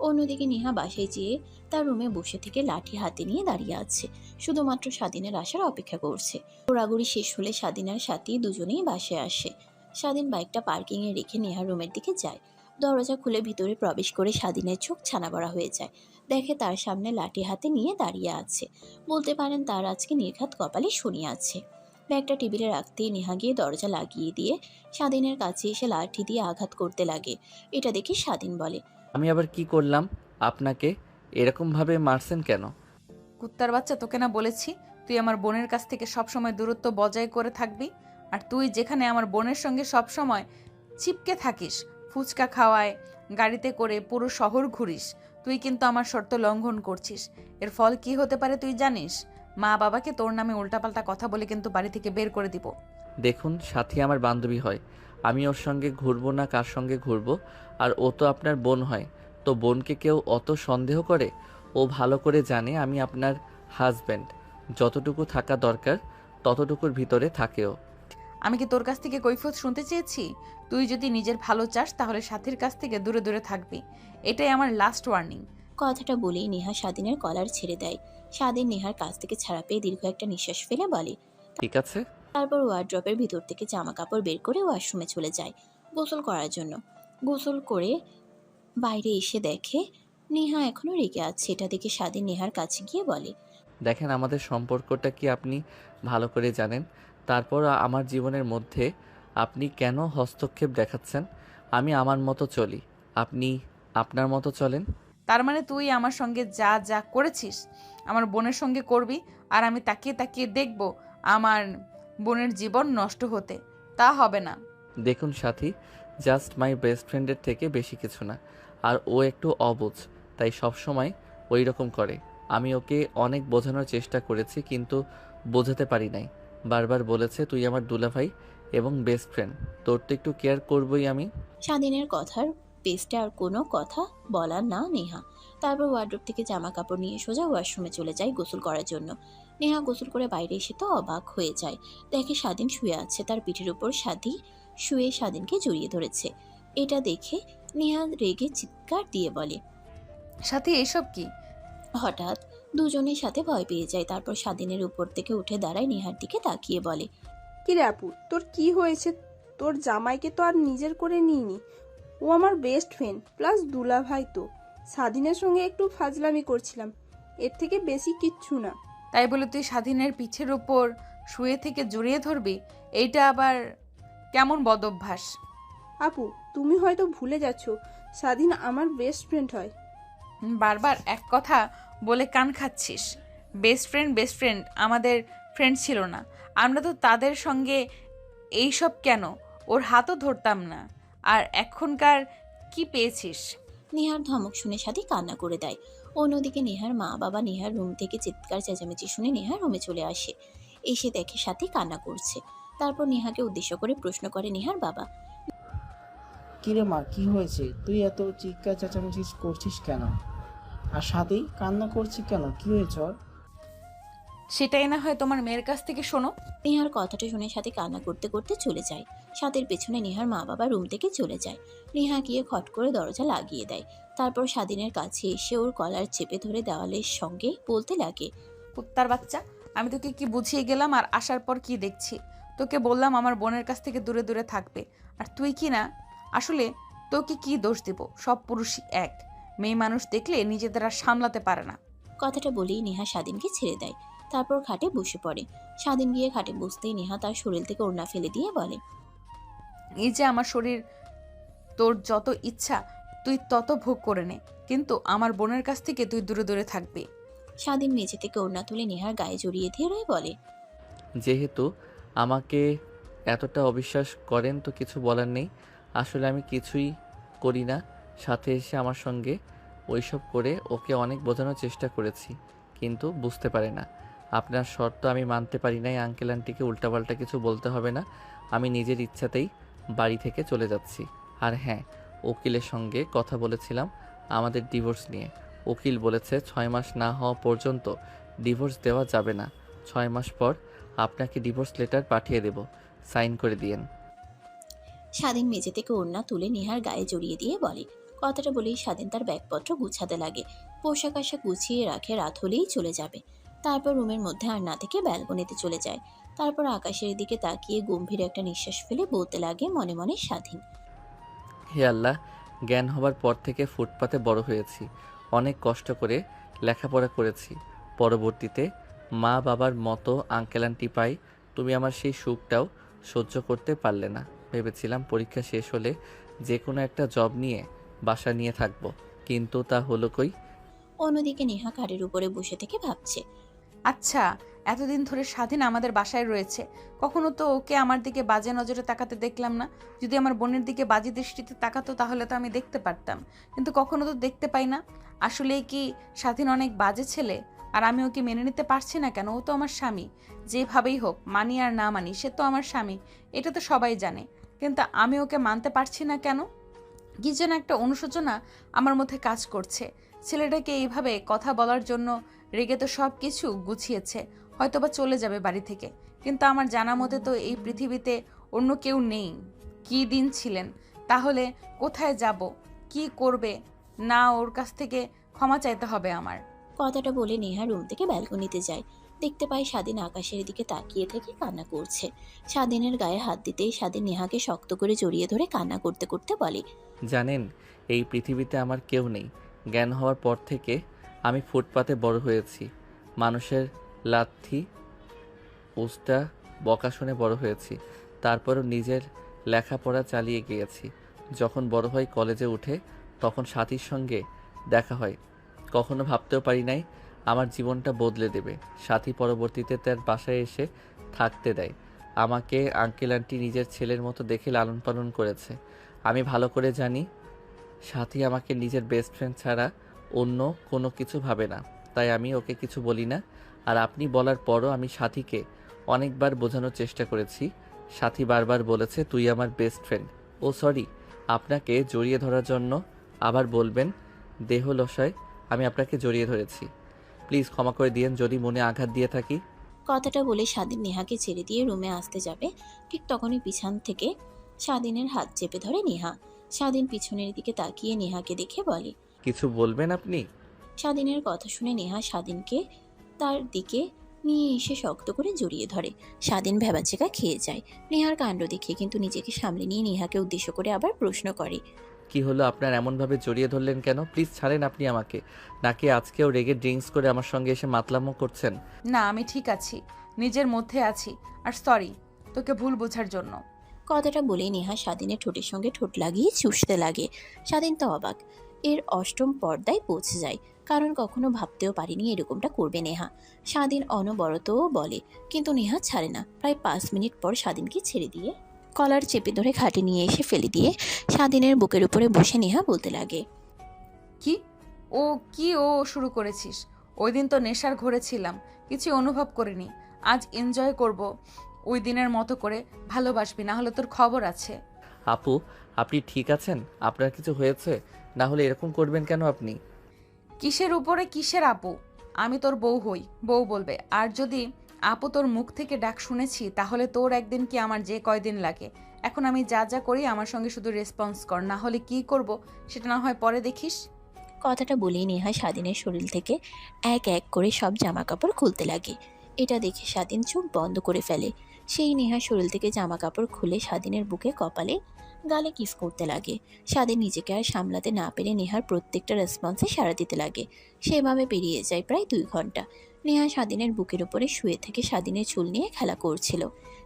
অন্যদিকে নেহা বাসায় যেয়ে তার রুমে বসে থেকে লাঠি হাতে নিয়ে দাঁড়িয়ে আছে, শুধুমাত্র স্বাধীনের আসার অপেক্ষা করছে। ঘোরাঘুরি শেষ হলে স্বাধীনার সাথে দুজনেই বাসায় আসে। স্বাধীন বাইকটা পার্কিংয়ে রেখে নেহার রুমের দিকে যায়। দরজা খুলে ভিতরে প্রবেশ করে স্বাধীনের চোখ ছানা বড়া হয়ে যায়। দেখে তার সামনে লাঠি হাতে নিয়ে দাঁড়িয়ে আছে। বলতে পারেন তার আজকে নির্ঘাত কপালে শনি আছে। ব্যাগটা টেবিলে রাখতেই নেহা গিয়ে দরজা লাগিয়ে দিয়ে স্বাধীনের কাছে এসে লাঠি দিয়ে আঘাত করতে লাগে। এটা দেখে স্বাধীন বলে, আমি আবার কি করলাম? আপনাকে এরকমভাবে মারছেন কেন? কুত্তার বাচ্চা, তোকে না বলেছি তুই আমার বোনের কাছ থেকে সবসময় দূরত্ব বজায় করে থাকবি? আর তুই যেখানে আমার বোনের সঙ্গে সবসময় চিপকে থাকিস, ফুচকা খাওয়ায়, গাড়িতে করে পুরো শহর ঘুরিস, তুই কিন্তু আমার শর্ত লঙ্ঘন করছিস। এর ফল কি হতে পারে তুই জানিস? মা বাবাকে তোর নামে উল্টাপাল্টা কথা বলে কিন্তু বাড়ি থেকে বের করে দিব। দেখুন, সাথী আমার বান্ধবী হয়, আমি ওর সঙ্গে ঘুরবো না কার সঙ্গে ঘুরবো? আর ও তো আপনার বোন হয়, তো বোনকে কেউ অত সন্দেহ করে? ও ভালো করে জানে আমি আপনার হাজব্যান্ড, যতটুকু থাকা দরকার ততটুকুর ভিতরে থাকেও। আমি কি তোর কাছ থেকে কৈফিয়ত শুনতে চেয়েছি? তুই যদি নিজের ভালো চাস তাহলে সাথীর কাছ থেকে দূরে দূরে থাকবি, এটাই আমার লাস্ট ওয়ার্নিং। কথাটা বলেই নেহা স্বাধীনের কলার ছেড়ে দেয়। স্বাধীন নেহার কাছ থেকে ছাড়া পেয়ে দীর্ঘ একটা নিঃশ্বাস ফেলে বলে, ঠিক আছে। তারপর ওয়ার্ড্রপের ভিতর থেকে জামা কাপড় বের করে ওয়াশরুমে চলে যায় গোসল করার জন্য। গোসল করে বাইরে এসে দেখে নেহা এখনো রেগে আছে। এটা দেখে স্বাধীন নেহার কাছে গিয়ে বলে, দেখেন, আমাদের সম্পর্কটা কি আপনি ভালো করে জানেন, তারপর আমার জীবনের মধ্যে আপনি কেন হস্তক্ষেপ দেখাচ্ছেন? আমি আমার মতো চলি, আপনি আপনার মতো চলেন। তার মানে তুই আমার সঙ্গে যা যা করেছিস আমার বোনের সঙ্গে করবি, আর আমি তাকিয়ে তাকিয়ে দেখব আমার বোনের জীবন নষ্ট হতে? তা হবে না। দেখুন সাথী, জাস্ট মাই বেস্ট ফ্রেন্ডের থেকে বেশি কিছু না। আর ও একটু অবুঝ, তাই সব সময় ওই রকম করে। আমি ওকে অনেক বোঝানোর চেষ্টা করেছি কিন্তু বোঝাতে পারি নাই। বারবার বলেছে তুই আমার দুলাভাই, এবং বেস্ট ফ্রেন্ড। তোর তো একটু কেয়ার করবই আমি। স্বাধীনের কথার পেস্টে আর কোনো কথা বলার না নেহা। তারপর ওয়ার্ড্রোব থেকে জামা কাপড় নিয়ে সোজা ওয়াশরুমে চলে যায় গোসল করার জন্য। নেহা গোসল করে বাইরে এসে তো অবাক হয়ে যায়, দেখে স্বাধীন শুয়ে আছে, তার পিঠের উপর শুয়ে স্বাধীনকে জড়িয়ে ধরেছে। এটা দেখে নেহা রেগে চিৎকার দিয়ে বলে। সাথী এসব কি? হঠাৎ দুজনের সাথে ভয় পেয়ে যায়। তারপর স্বাধীনের উপর থেকে উঠে দাঁড়ায়, নেহার দিকে তাকিয়ে বলে, কি রে আপু, তোর কি হয়েছে? তোর জামাইকে তো আর নিজের করে নিইনি, ও আমার বেস্ট ফ্রেন্ড প্লাস দুলা ভাই। তো স্বাধীনের সঙ্গে একটু ফাজলামি করছিলাম, এর থেকে বেশি কিচ্ছু না। তাই বলে তুই স্বাধীনের পিঠের উপর শুয়ে থেকে জড়িয়ে ধরবি? এইটা আবার কেমন বদঅভ্যাস? আপু, তুমি হয়তো ভুলে যাচ্ছ, স্বাধীন আমার বেস্ট ফ্রেন্ড হয়। বারবার এক কথা বলে কান খাচ্ছিস। বেস্ট ফ্রেন্ড আমাদের ফ্রেন্ড ছিল না? আমরা তো তাদের সঙ্গে এইসব কেন? ওর হাতও ধরতাম না। আর এখনকার কি পেয়েছিস? নেহার ধমক শুনে সাথী কান্না করে দেয়। অন্যদিকে নেহার মা বাবা নেহার রুম থেকে চিৎকার চেঁচামেচি শুনে নেহার রুমে চলে আসে। এসে দেখে সাথী কান্না করছে। তারপর নেহাকে উদ্দেশ্য করে প্রশ্ন করে নেহার বাবা। কিরে মা, কি হয়েছে? তুই এত চিৎকার চেঁচামেচি করছিস কেন? আর সাথেই কান্না করছি কেন? কি হয়েছে ওর? সেটাই না হয় তোমার মেয়ের কাছ থেকে শোনো। নেহার কথাটা শুনে সাথী কান্না করতে করতে চলে যায়। সাথীর পেছনে নেহার মা বাবা রুম থেকে চলে যায়। নেহা গিয়ে খট করে দরজা লাগিয়ে দেয়। তারপর স্বাধীনের কাছে এসে ওর কলার চেপে ধরে দেওয়ালের সঙ্গে বলতে লাগে, কুত্তার বাচ্চা, আমি তোকে কি বুঝিয়ে গেলাম আর আসার পর কি দেখছি? তোকে বললাম আমার বোনের কাছ থেকে দূরে দূরে থাকবে, আর তুই কি না? আসলে তোকে কি দোষ দেব? সব পুরুষই এক। মেয়ে মানুষ দেখলে নিজেদের আর সামলাতে পারে না। কথাটা বলেই নেহা স্বাধীনকে ছেড়ে দেয়। তারপর খাটে বসে পড়ে। স্বাধীন গিয়ে খাটে বসতেই নেহা তার শরীর থেকে ওড়না ফেলে দিয়ে বলে, এই যে আমার শরীর, তোর যত ইচ্ছা তুই তত ভোগ করে নে, কিন্তু আমার বোনের কাছ থেকে তুই দূরে দূরে থাকবি। স্বাধীন মেঝে থেকে ওড়না তুলে নেহার গায়ে জড়িয়ে ধরে বলে, যেহেতু আমাকে এতটা অবিশ্বাস করেন তো কিছু বলার নেই। আসলে আমি কিছুই করি না। সাথে এসে আমার সঙ্গে ওইসব করে ওকে অনেক বোঝানোর চেষ্টা করেছি, কিন্তু বুঝতে পারে না। আপনার শর্ত আমি মানতে পারি নাই। আঙ্কেল আন্টিকে উল্টাপাল্টা কিছু বলতে হবে না। আমি নিজের ইচ্ছাতেই বাড়ি থেকে চলে যাচ্ছি। আর হ্যাঁ, উকিলের সঙ্গে কথা বলেছিলাম আমাদের ডিভোর্স নিয়ে। উকিল বলেছে 6 মাস না হওয়া পর্যন্ত ডিভোর্স দেওয়া যাবে না। 6 মাস পর আপনাকে ডিভোর্স লেটার পাঠিয়ে দেব, সাইন করে দিয়েন। স্বাধীন মেঝে থেকে ওড়না তুলে নেহার গায়ে জড়িয়ে দিয়ে বলে। কথাটা বলেই স্বাধীন তার ব্যাগপত্র গুছাতে লাগে। পোশাক আশাক গুছিয়ে রাখে, রাত হলেই চলে যাবে। তারপর রুমের মধ্যে আর না থেকে ব্যালকনিতে চলে যায়। তারপর আকাশের দিকে তাকিয়ে গম্ভীর একটা নিঃশ্বাস ফেলে বলতে লাগে মনে মনে, স্বাধীন, হে আল্লাহ, জ্ঞান হবার পর থেকে ফুটপাতে বড় হয়েছি। অনেক কষ্ট করে লেখাপড়া করেছি। পরবর্তীতে মা বাবার মতো আঙ্কেল আন্টি পাই। তুমি আমার সেই সুখটাও সহ্য করতে পারলে না। ভেবেছিলাম পরীক্ষা শেষ হলে যে কোনো একটা জব নিয়ে বাসা নিয়ে থাকবো, কিন্তু তা হলো কই। অন্যদিকে নেহা খাটের উপরে বসে থেকে ভাবছে। আচ্ছা, এতদিন ধরে স্বাধীন আমাদের বাসায় রয়েছে, কখনো তো ওকে আমার দিকে বাজে নজরে তাকাতে দেখলাম না। যদি আমার বোনের দিকে বাজে দৃষ্টিতে তাকাতো তাহলে তো আমি দেখতে পারতাম, কিন্তু কখনো তো দেখতে পাই না। আসলেই কি স্বাধীন অনেক বাজে ছেলে? আর আমি ওকে মেনে নিতে পারছি না কেন? ও তো আমার স্বামী। যেভাবেই হোক, মানি আর না মানি, সে তো আমার স্বামী, এটা তো সবাই জানে। কিন্তু আমি ওকে মানতে পারছি না কেন? কি যেন একটা অনুশোচনা আমার মধ্যে কাজ করছে। ছেলেটাকে এইভাবে কথা বলার জন্য রেগে তো সব কিছু গুছিয়েছে, হয়তোবা চলে যাবে বাড়ি থেকে, কিন্তু আমার জানা মতে তো এই পৃথিবীতে অন্য কেউ নেই। কি দিন ছিলেন, তাহলে কোথায় যাব, কি করবে? না, ওর কাছ থেকে ক্ষমা চাইতে হবে আমার। কথাটা বলে নেহা রুম থেকে ব্যালকনিতে যায়। দেখতে পায় স্বাধীন আকাশের দিকে তাকিয়ে থেকে কান্না করছে। স্বাধীনের গায়ে হাত দিতেই স্বাধীন নেহাকে শক্ত করে জড়িয়ে ধরে কান্না করতে করতে বলে, জানেন, এই পৃথিবীতে আমার কেউ নেই। জ্ঞান হওয়ার পর থেকে আমি ফুটপাতে বড় হয়েছি। মানুষের লাথি উস্টা বকা শুনে বড় হয়েছি। তারপরও নিজের লেখাপড়া চালিয়ে গিয়েছি। যখন বড় হয়, কলেজে উঠে, তখন সাথীর সঙ্গে দেখা হয়। কখনো ভাবতেও পারি নাই আমার জীবনটা বদলে দেবে। সাথী পরবর্তীতে তার বাসায় এসে থাকতে দেয়। আমাকে আঙ্কেল আন্টি নিজের ছেলের মতো দেখে লালন পালন করেছে। আমি ভালো করে জানি সাথী আমাকে নিজের বেস্ট ফ্রেন্ড ছাড়া অন্য কোনো কিছু ভাবে না, তাই আমি ওকে কিছু বলি না। আর আপনি বলার পরও আমি সাথীকে অনেকবার বোঝানোর চেষ্টা করেছি সাথী বারবার বলেছে তুই আমার বেস্ট ফ্রেন্ড। ও সরি, আপনাকে জড়িয়ে ধরার জন্য আবার বলবেন দেহলসায় আমি আপনাকে জড়িয়ে ধরেছি। প্লিজ ক্ষমা করে দিয়েন যদি মনে আঘাত দিয়ে থাকি। কথাটা বলে স্বাধীন নেহাকে ছেড়ে দিয়ে রুমে আসতে যাবে, ঠিক তখনই পিছন থেকে স্বাধীনের হাত চেপে ধরে নেহা। স্বাধীন পিছনের দিকে তাকিয়ে নেহাকে দেখে বলে, কিছু বলবেন আপনি? স্বাধীনের কথা শুনে নেহা স্বাধীনকে তার দিকে নিয়ে এসে শক্ত করে জড়িয়ে ধরে। স্বাধীন ভ্যাবাচেকা খেয়ে যায় নেহার কাণ্ড দেখে, কিন্তু নিজেকে সামলে নিয়ে নেহাকে উদ্দেশ্য করে আবার প্রশ্ন করে, কি হলো আপনার, এমনভাবে জড়িয়ে ধরলেন কেন? প্লিজ ছাড়েন আপনি আমাকে। নাকি আজকেও রেগে ড্রিঙ্কস করে আমার সঙ্গে এসে মাতলামো করছেন? না, আমি ঠিক আছি, নিজের মধ্যে আছি। আর সরি তোকে ভুল বোঝার জন্য। কথাটা বলে নেহা স্বাধীনের ঠোঁটের সঙ্গে ঠোঁট লাগিয়ে চুষতে লাগে। স্বাধীন তো অবাক, এর অষ্টম পর্দায় পৌঁছে যায়, কারণ কখনো ভাবতেও পারিনি এরকমটা করবে নেহা। স্বাধীন অনবরতও বলে, কিন্তু নেহা ছাড়ে না। প্রায় 5 মিনিট পর স্বাধীনকে ছেড়ে দিয়ে কলার চেপে ধরে খাটে নিয়ে এসে ফেলে দিয়ে স্বাধীনের বুকের উপরে বসে নেহা বলতে লাগে, কি ও শুরু করেছিস? ওই দিন তো নেশার ঘরে ছিলাম, কিছু অনুভব করিনি। আজ এনজয় করব, ওই দিনের মতো করে। ভালোবাসবি, না হলে তোর খবর আছে। আপু, আপনি ঠিক আছেন? আপনার কিছু হয়েছে? না হলে এরকম করবেন কেন আপনি? কিসের উপরে কিসের আপু? আমি তোর বউ হই, বউ বলবে। আর যদি আপু তোর মুখ থেকে ডাক শুনেছি, তাহলে তোর একদিন কি আমার যে কয়দিন লাগে। এখন আমি যা যা করি আমার সঙ্গে শুধু রেসপন্স কর, না হলে কি করব সেটা না হয় পরে দেখিস। কথাটা বলেই নেহা স্বাধীনের শরীর থেকে এক এক করে সব জামা কাপড় খুলতে লাগে। এটা দেখে স্বাধীন চোখ বন্ধ করে ফেলে। সেই নেহার শরীর থেকে জামা কাপড় খুলে স্বাধীনের বুকে, কপালে, গালে কিস করতে লাগে। স্বাধীন নিজেকে আর সামলাতে না পেরে নেহার প্রত্যেকটা রেসপন্সে সাড়া দিতে লাগে। সেভাবে পেরিয়ে যায় প্রায় 2 ঘন্টা। নেহা স্বাধীনের বুকের উপরে শুয়ে থেকে স্বাধীনের চুল নিয়ে খেলা করছিল।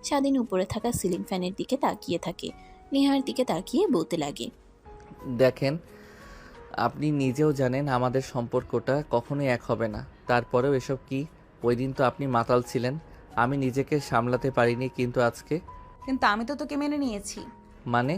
স্বাধীন উপরে থাকা সিলিং ফ্যানের দিকে তাকিয়ে থাকে। নেহার দিকে তাকিয়ে বলতে লাগে, দেখেন, আপনি নিজেও জানেন আমাদের সম্পর্কটা কখনোই এক হবে না। তারপরেও এসব কি? ওই দিন তো আপনি মাতাল ছিলেন, আমি নিজেকে সামলাতে পারিনি, কিন্তু আজকে? কিন্তু আমি তো তোকে মেনে নিয়েছি। মানে?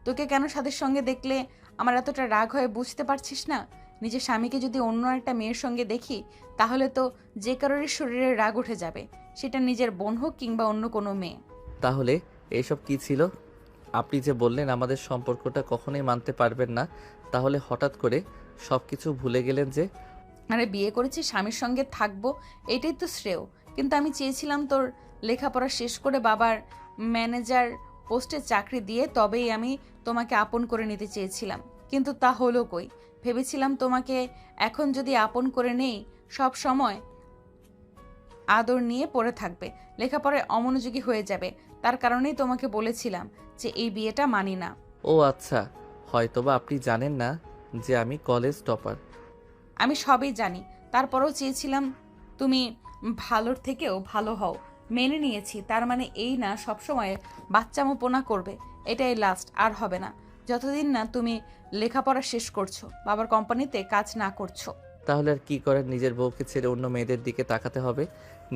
তোকে কেন সাদের সঙ্গে দেখলে আমার এতটা রাগ হয় বুঝতে পারছিস না? নিজের স্বামীকে যদি অন্য একটা মেয়ের সঙ্গে দেখি, তাহলে তো যে কারোর শরীরে রাগ উঠে যাবে, সেটা নিজের বোন হোক কিংবা অন্য কোনো মেয়ে। তাহলে এসব কি ছিল? আপনি যে বললেন আমাদের সম্পর্কটা কখনোই মানতে পারবেন না, তাহলে হঠাৎ করে সব কিছু ভুলে গেলেন যে? আরে বিয়ে করেছি, স্বামীর সঙ্গে থাকবো, এটাই তো শ্রেয়। কিন্তু আমি চেয়েছিলাম তোর লেখাপড়া শেষ করে বাবার ম্যানেজার পোস্টে চাকরি দিয়ে তবেই আমি তোমাকে আপন করে নিতে চেয়েছিলাম। কিন্তু তা হলো কই? ভেবেছিলাম তোমাকে এখন যদি আপন করে নেই, সব সময় আদর নিয়ে পড়ে থাকবে, লেখাপড়ায় অমনোযোগী হয়ে যাবে। তার কারণেই তোমাকে বলেছিলাম যে এই বিয়েটা মানি না। ও আচ্ছা, হয়তোবা আপনি জানেন না যে আমি কলেজ টপার। আমি সবই জানি, তারপরেও চেয়েছিলাম তুমি ভালোর থেকেও ভালো হও। মেনে নিয়েছি, তার মানে এই না সবসময় বাচ্চামোপনা করবে। এটাই লাস্ট, আর হবে না। যতদিন না তুমি লেখাপড়া শেষ করছো, বাবার কোম্পানিতে কাজ না করছো। তাহলে আর কি করার? নিজের বউকে ছেড়ে অন্য মেয়েদের দিকে তাকাতে হবে?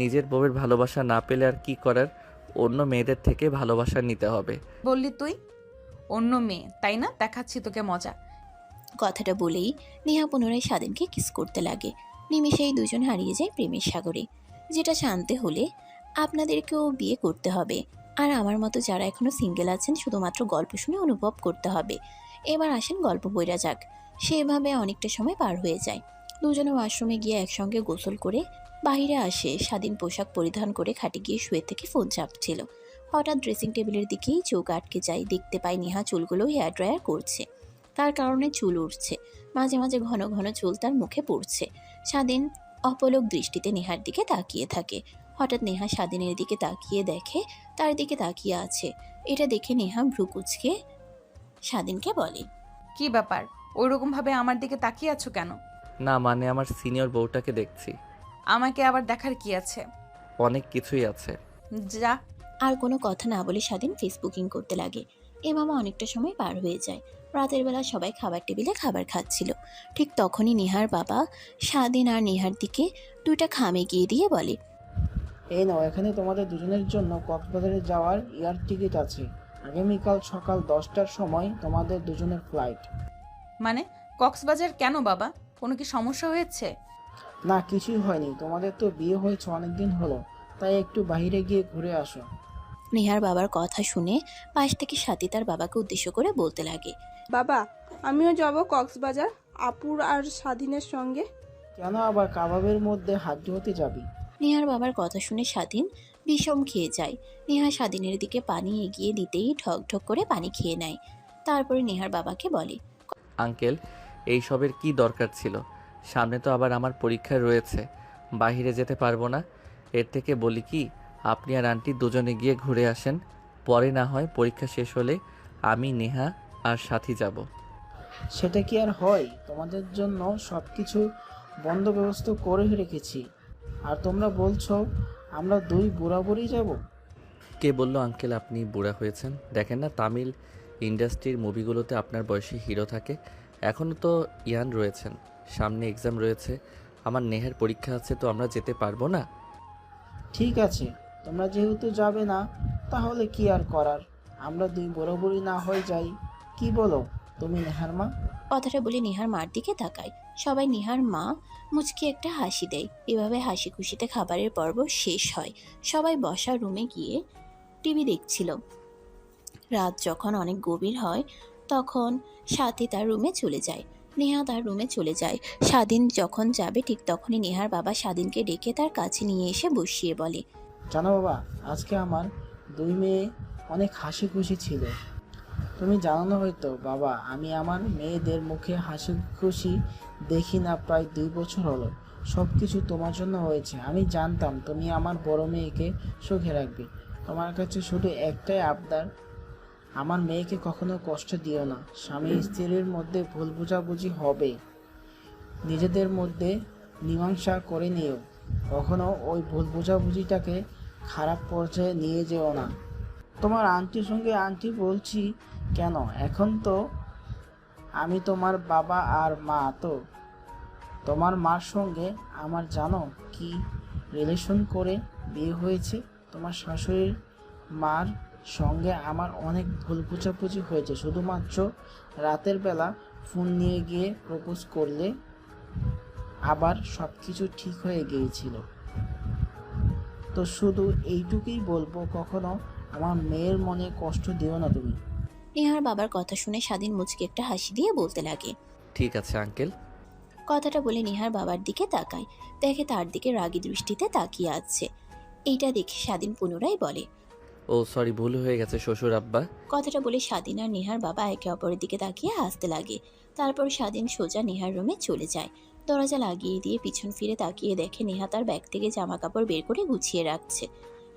নিজের বউয়ের ভালোবাসা না পেলে আর কি করার? অন্য মেয়েদের থেকে ভালোবাসা নিতে হবে। বললি তুই অন্য মেয়ে, তাই না? দেখাচ্ছি তোকে মজা। কথাটা বলেই নেহা পুনরায় স্বাধীনকে কিস করতে লাগে। নিমেষেই দুজন হারিয়ে যায় প্রেমের সাগরে। যেটা জানতে হলে আপনাদেরকেও বিয়ে করতে হবে, আর আমার মতো যারা এখনো সিঙ্গেল আছেন শুধুমাত্র গল্প শুনে অনুভব করতে হবে। এবার আসেন গল্প বইরা যাক। সেভাবে অনেকটা সময় পার হয়ে যায়। দুজনে ওয়াশরুমে গিয়ে একসঙ্গে গোসল করে বাইরে আসে। স্বাধীন পোশাক পরিধান করে খাটে গিয়ে শুয়ে থেকে ফোন চাপছিল। হঠাৎ ড্রেসিং টেবিলের দিকেই চোখ আটকে যায়। দেখতে পায় নেহা চুলগুলো হেয়ার ড্রায়ার করছে। তার কারণে চুল উঠছে, মাঝে মাঝে ঘন ঘন চুল তার মুখে পড়ছে। স্বাধীন অপলক দৃষ্টিতে নেহার দিকে তাকিয়ে থাকে। হঠাৎ নেহা স্বাধীনের দিকে তাকিয়ে দেখে তার দিকে তাকিয়ে আছে। এটা দেখে নেহা ভ্রু কুঁচকে স্বাধীনকে বলে, কি ব্যাপার, ওইরকম ভাবে আমার দিকে তাকিয়ে আছো কেন? না মানে আমার সিনিয়র বউটাকে দেখছি। আমাকে আবার দেখার কি আছে? অনেক কিছুই আছে। যা। আর কোনো কথা না বলে স্বাধীন ফেসবুকিং করতে লাগে। এভাবে অনেকটা সময় পার হয়ে যায়। রাতের বেলা সবাই খাবার টেবিলে খাবার খাচ্ছিল। ঠিক তখনই নেহার বাবা স্বাধীন আর নেহার দিকে 2টা খাম এগিয়ে দিয়ে বলে, এই নাও, এখানে তোমাদের দুজনের জন্য কক্সবাজারে যাওয়ার এয়ার টিকিট আছে। আগামীকাল সকাল 10টার সময় তোমাদের দুজনের ফ্লাইট। মানে কক্সবাজার কেন বাবা? কোনো কি সমস্যা হয়েছে? না, কিছুই হয়নি। তোমাদের তো বিয়ে হয়েছে অনেকদিন হলো, তাই একটু বাইরে গিয়ে ঘুরে আসো। নেহার বাবার কথা শুনে পাশ থেকে সাথী তার বাবাকে উদ্দেশ্য করে বলতে লাগে। বাবা, আমিও যাব কক্সবাজার আপুর আর স্বাধীনের সঙ্গে। কেন আবার কাবাবের মধ্যে হাড্ডি হতে যাবি? নেহার বাবার কথা শুনে স্বাধীন বিষম খেয়ে যায়। নেহা স্বাধীনের দিকে পানি এগিয়ে দিতেই ঢক ঢক করে পানি খেয়ে নেয়। তারপরে নেহার বাবাকে বলে, আঙ্কেল, এইসবের কি দরকার ছিল? সামনে তো আবার আমার পরীক্ষা রয়েছে, বাইরে যেতে পারবো না। এর থেকে বলি কি, আপনি আর আন্টি দুজনে গিয়ে ঘুরে আসেন, পরে না হয় পরীক্ষা শেষ হলে আমি, নেহা আর সাথী যাব। সেটা কি আর হয়? তোমাদের জন্য সব কিছু বন্দোবস্ত করে রেখেছি, আর তোমরা বলছো আমরা দুই বুড়াবুড়ি যাব? কে বলল আঙ্কেল আপনি বুড়া হয়েছেন? দেখেন না তামিল ইন্ডাস্ট্রির মুভিগুলোতে আপনার বয়সী হিরো থাকে। এখনও তো ইয়ান রয়েছেন, সামনে এক্সাম রয়েছে, আমার নেহার পরীক্ষা আছে, তো আমরা যেতে পারবো না? ঠিক আছে, তোমরা যেহেতু যাবে না, তাহলে কি আর করার, আমরা দুই বুড়াবুড়ি না হয়ে যাই। কি বলো তুমি নেহার মা? কথাটা বলে নেহার মার দিকে তাকায়। সবাই নেহার মা মুচকি একটা হাসি দেয়। এভাবে হাসি খুশিতে খাবারের পর্ব শেষ হয়। সবাই বসার রুমে গিয়ে টিভি দেখছিল। রাত যখন অনেক গভীর হয় তখন সাথী তার রুমে চলে যায়। নেহা তার রুমে চলে যায়। স্বাধীন যখন যাবে ঠিক তখনই নেহার বাবা স্বাধীনকে ডেকে তার কাছে নিয়ে এসে বসিয়ে বলে, জানো বাবা, আজকে আমার দুই মেয়ে অনেক হাসি খুশি ছিল। তুমি জানো না হয়তো বাবা, আমি আমার মেয়েদের মুখে হাসি খুশি দেখি না প্রায় 2 বছর হলো। সব কিছু তোমার জন্য হয়েছে। আমি জানতাম তুমি আমার বড় মেয়েকে সুখে রাখবে। তোমার কাছে শুধু একটাই আবদার, আমার মেয়েকে কখনো কষ্ট দিও না। স্বামী স্ত্রীর মধ্যে ভুল বোঝাবুঝি হবে, নিজেদের মধ্যে মীমাংসা করে নিও। কখনো ওই ভুল বোঝাবুঝিটাকে খারাপ পর্যায়ে নিয়ে যেও না। তোমার আন্টির সঙ্গে আন্টি বলছি কেন, এখন তো আমি তোমার বাবা আর মা। তো তোমার মার সঙ্গে আমার জানো কি রিলেশন করে বিয়ে হয়েছে? তোমার শাশুড়ির মার সঙ্গে আমার অনেক ভুল বোঝাবুঝি হয়েছে, শুধুমাত্র রাতের বেলা ফোন নিয়ে গিয়ে প্রপোজ করলে আবার সব কিছু ঠিক হয়ে গিয়েছিল। তো শুধু এইটুকুই বলবো, কখনো আমার মেয়ের মনে কষ্ট দিও না তুমি। নেহার বাবার কথা শুনে স্বাধীন মুচকি একটা হাসি দিয়ে বলতে লাগে। ঠিক আছে আঙ্কেল। কথাটা বলে নেহার বাবার দিকে তাকায়, দেখে তার দিকে রাগী দৃষ্টিতে তাকিয়ে আছে। এইটা দেখে স্বাধীন পুনরায় বলে, ও সরি, ভুল হয়ে গেছে শ্বশুর আব্বা। কথাটা বলে স্বাধীন আর নেহার বাবা একে অপরের দিকে তাকিয়ে হাসতে লাগে। তারপর স্বাধীন সোজা নেহার রুমে চলে যায়। দরজা লাগিয়ে দিয়ে পিছন ফিরে তাকিয়ে দেখে নেহা তার ব্যাগ থেকে জামা কাপড় বের করে গুছিয়ে রাখছে।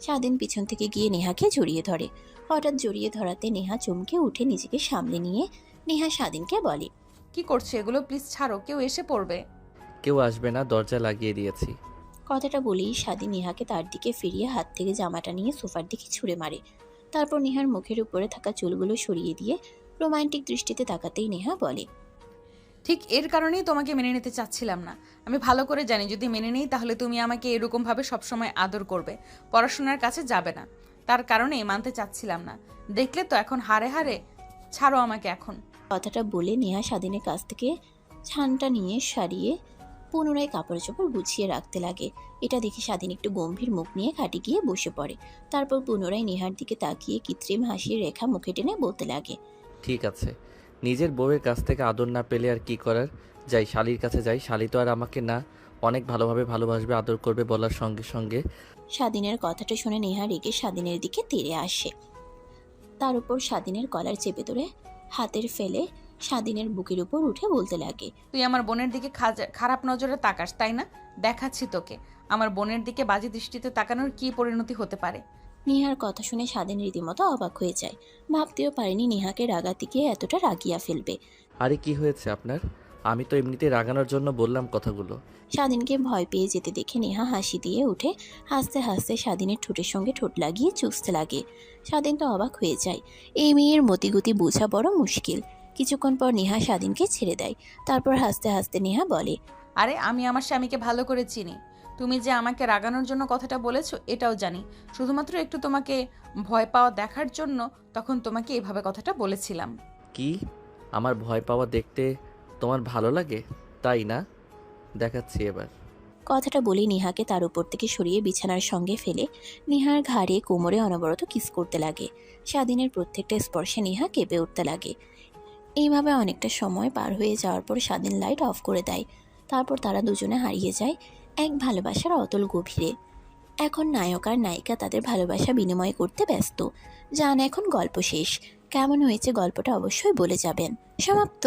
স্বাধীন পিছন থেকে গিয়ে নেহাকে জড়িয়ে ধরে। হঠাৎ জড়িয়ে ধরাতে নেহা চমকে উঠে নিজেকে সামলে নিয়ে নেহা স্বাধীনকে বলে, কি করছে এগুলো? প্লিজ ছাড়ো, কেউ এসে পড়বে। কেউ আসবে না, দরজা লাগিয়ে দিয়েছি। কথাটা বলেই স্বাধীন নেহাকে তার দিকে ফিরিয়ে হাত থেকে জামাটা নিয়ে সোফার দিকে ছুঁড়ে মারে। তারপর নেহার মুখের উপরে থাকা চুলগুলো সরিয়ে দিয়ে রোমান্টিক দৃষ্টিতে তাকাতেই নেহা বলে, ঠিক এর কারণেই তোমাকে মেনে নিতে চাচ্ছিলাম না। আমি ভালো করে জানি যদি মেনে নিই তাহলে তুমি আমাকে এরকমভাবে সবসময় আদর করবে, পড়াশোনার কাছে যাবে না। তার কারণেই মানতে চাচ্ছিলাম না। দেখলে তো এখন হারে হারে। ছাড়ো আমাকে এখন। কথাটা বলে নেহা স্বাধীনের কাছ থেকে ছানটা নিয়ে সারিয়ে পুনরায় কাপড় চোপড় গুছিয়ে রাখতে লাগে। এটা দেখে স্বাধীন একটু গম্ভীর মুখ নিয়ে খাটে গিয়ে বসে পড়ে। তারপর পুনরায় নেহার দিকে তাকিয়ে কৃত্রিম হাসির রেখা মুখে টেনে বলতে লাগে, ঠিক আছে, নিজের বউয়ের কাছ থেকে আদর না পেলে আর কি করার, যাই শালির কাছে যাই। শালি তো আর আমাকে না অনেক ভালোভাবে ভালোবাসবে, আদর করবে বলার সঙ্গে সঙ্গে। স্বাধীনের কথাটা শুনে নেহা রেগে স্বাধীনের দিকে তেড়ে আসে। তার উপর স্বাধীনের কলার চেপে ধরে হাতের ফেলে স্বাধীনের বুকের উপর উঠে বলতে লাগে, তুই আমার বোনের দিকে খারাপ নজরে তাকাস, তাই না? দেখাচ্ছি তোকে আমার বোনের দিকে বাজে দৃষ্টিতে তাকানোর কি পরিণতি হতে পারে। নেহার কথা শুনে স্বাধীন রীতিমতো অবাক হয়ে যায়। ভাবতেও পারেনি নেহাকে রাগাতে গিয়ে এতটা রাগিয়া ফেলবে। আরে কি হয়েছে আপনার? আমি তো এমনিতে রাগানোর জন্য বললাম কথাগুলো। স্বাধীনকে ভয় পেয়ে যেতে দেখে নেহা হাসি দিয়ে উঠে হাসতে হাসতে স্বাধীনের ঠোঁটের সঙ্গে ঠোঁট লাগিয়ে চুষতে লাগে। স্বাধীন তো অবাক হয়ে যায়। এই মেয়ের মতিগতি বোঝা বড় মুশকিল। কিছুক্ষণ পর নেহা স্বাধীনকে ছেড়ে দেয়। তারপর হাসতে হাসতে নেহা বলে, আরে আমি আমার স্বামীকে ভালো করে চিনি। তুমি যে আমাকে রাগানোর জন্য কথাটা বলেছো এটাও জানি। শুধুমাত্র একটু তোমাকে ভয় পাওয়া দেখার জন্য তখন তোমাকে এভাবে কথাটা বলেছিলাম। কি আমার ভয় পাওয়া দেখতে তোমার ভালো লাগে, তাই না? দেখাচ্ছি এবার। কথাটা বলে নেহাকে তার উপর থেকে সরিয়ে বিছানার সঙ্গে ফেলে নেহার ঘাড়ে কোমরে অনবরত কিস করতে লাগে। স্বাধীনের প্রত্যেকটা স্পর্শে নেহা কেঁপে উঠতে লাগে। এইভাবে অনেকটা সময় পার হয়ে যাওয়ার পর স্বাধীন লাইট অফ করে দেয়। তারপর তারা দুজনে হারিয়ে যায় এক ভালোবাসার অতল গভীরে। এখন নায়ক আর নায়িকা তাদের ভালোবাসা বিনিময় করতে ব্যস্ত। জান এখন গল্প শেষ। কেমন হয়েছে গল্পটা অবশ্যই বলে যাবেন। সমাপ্ত।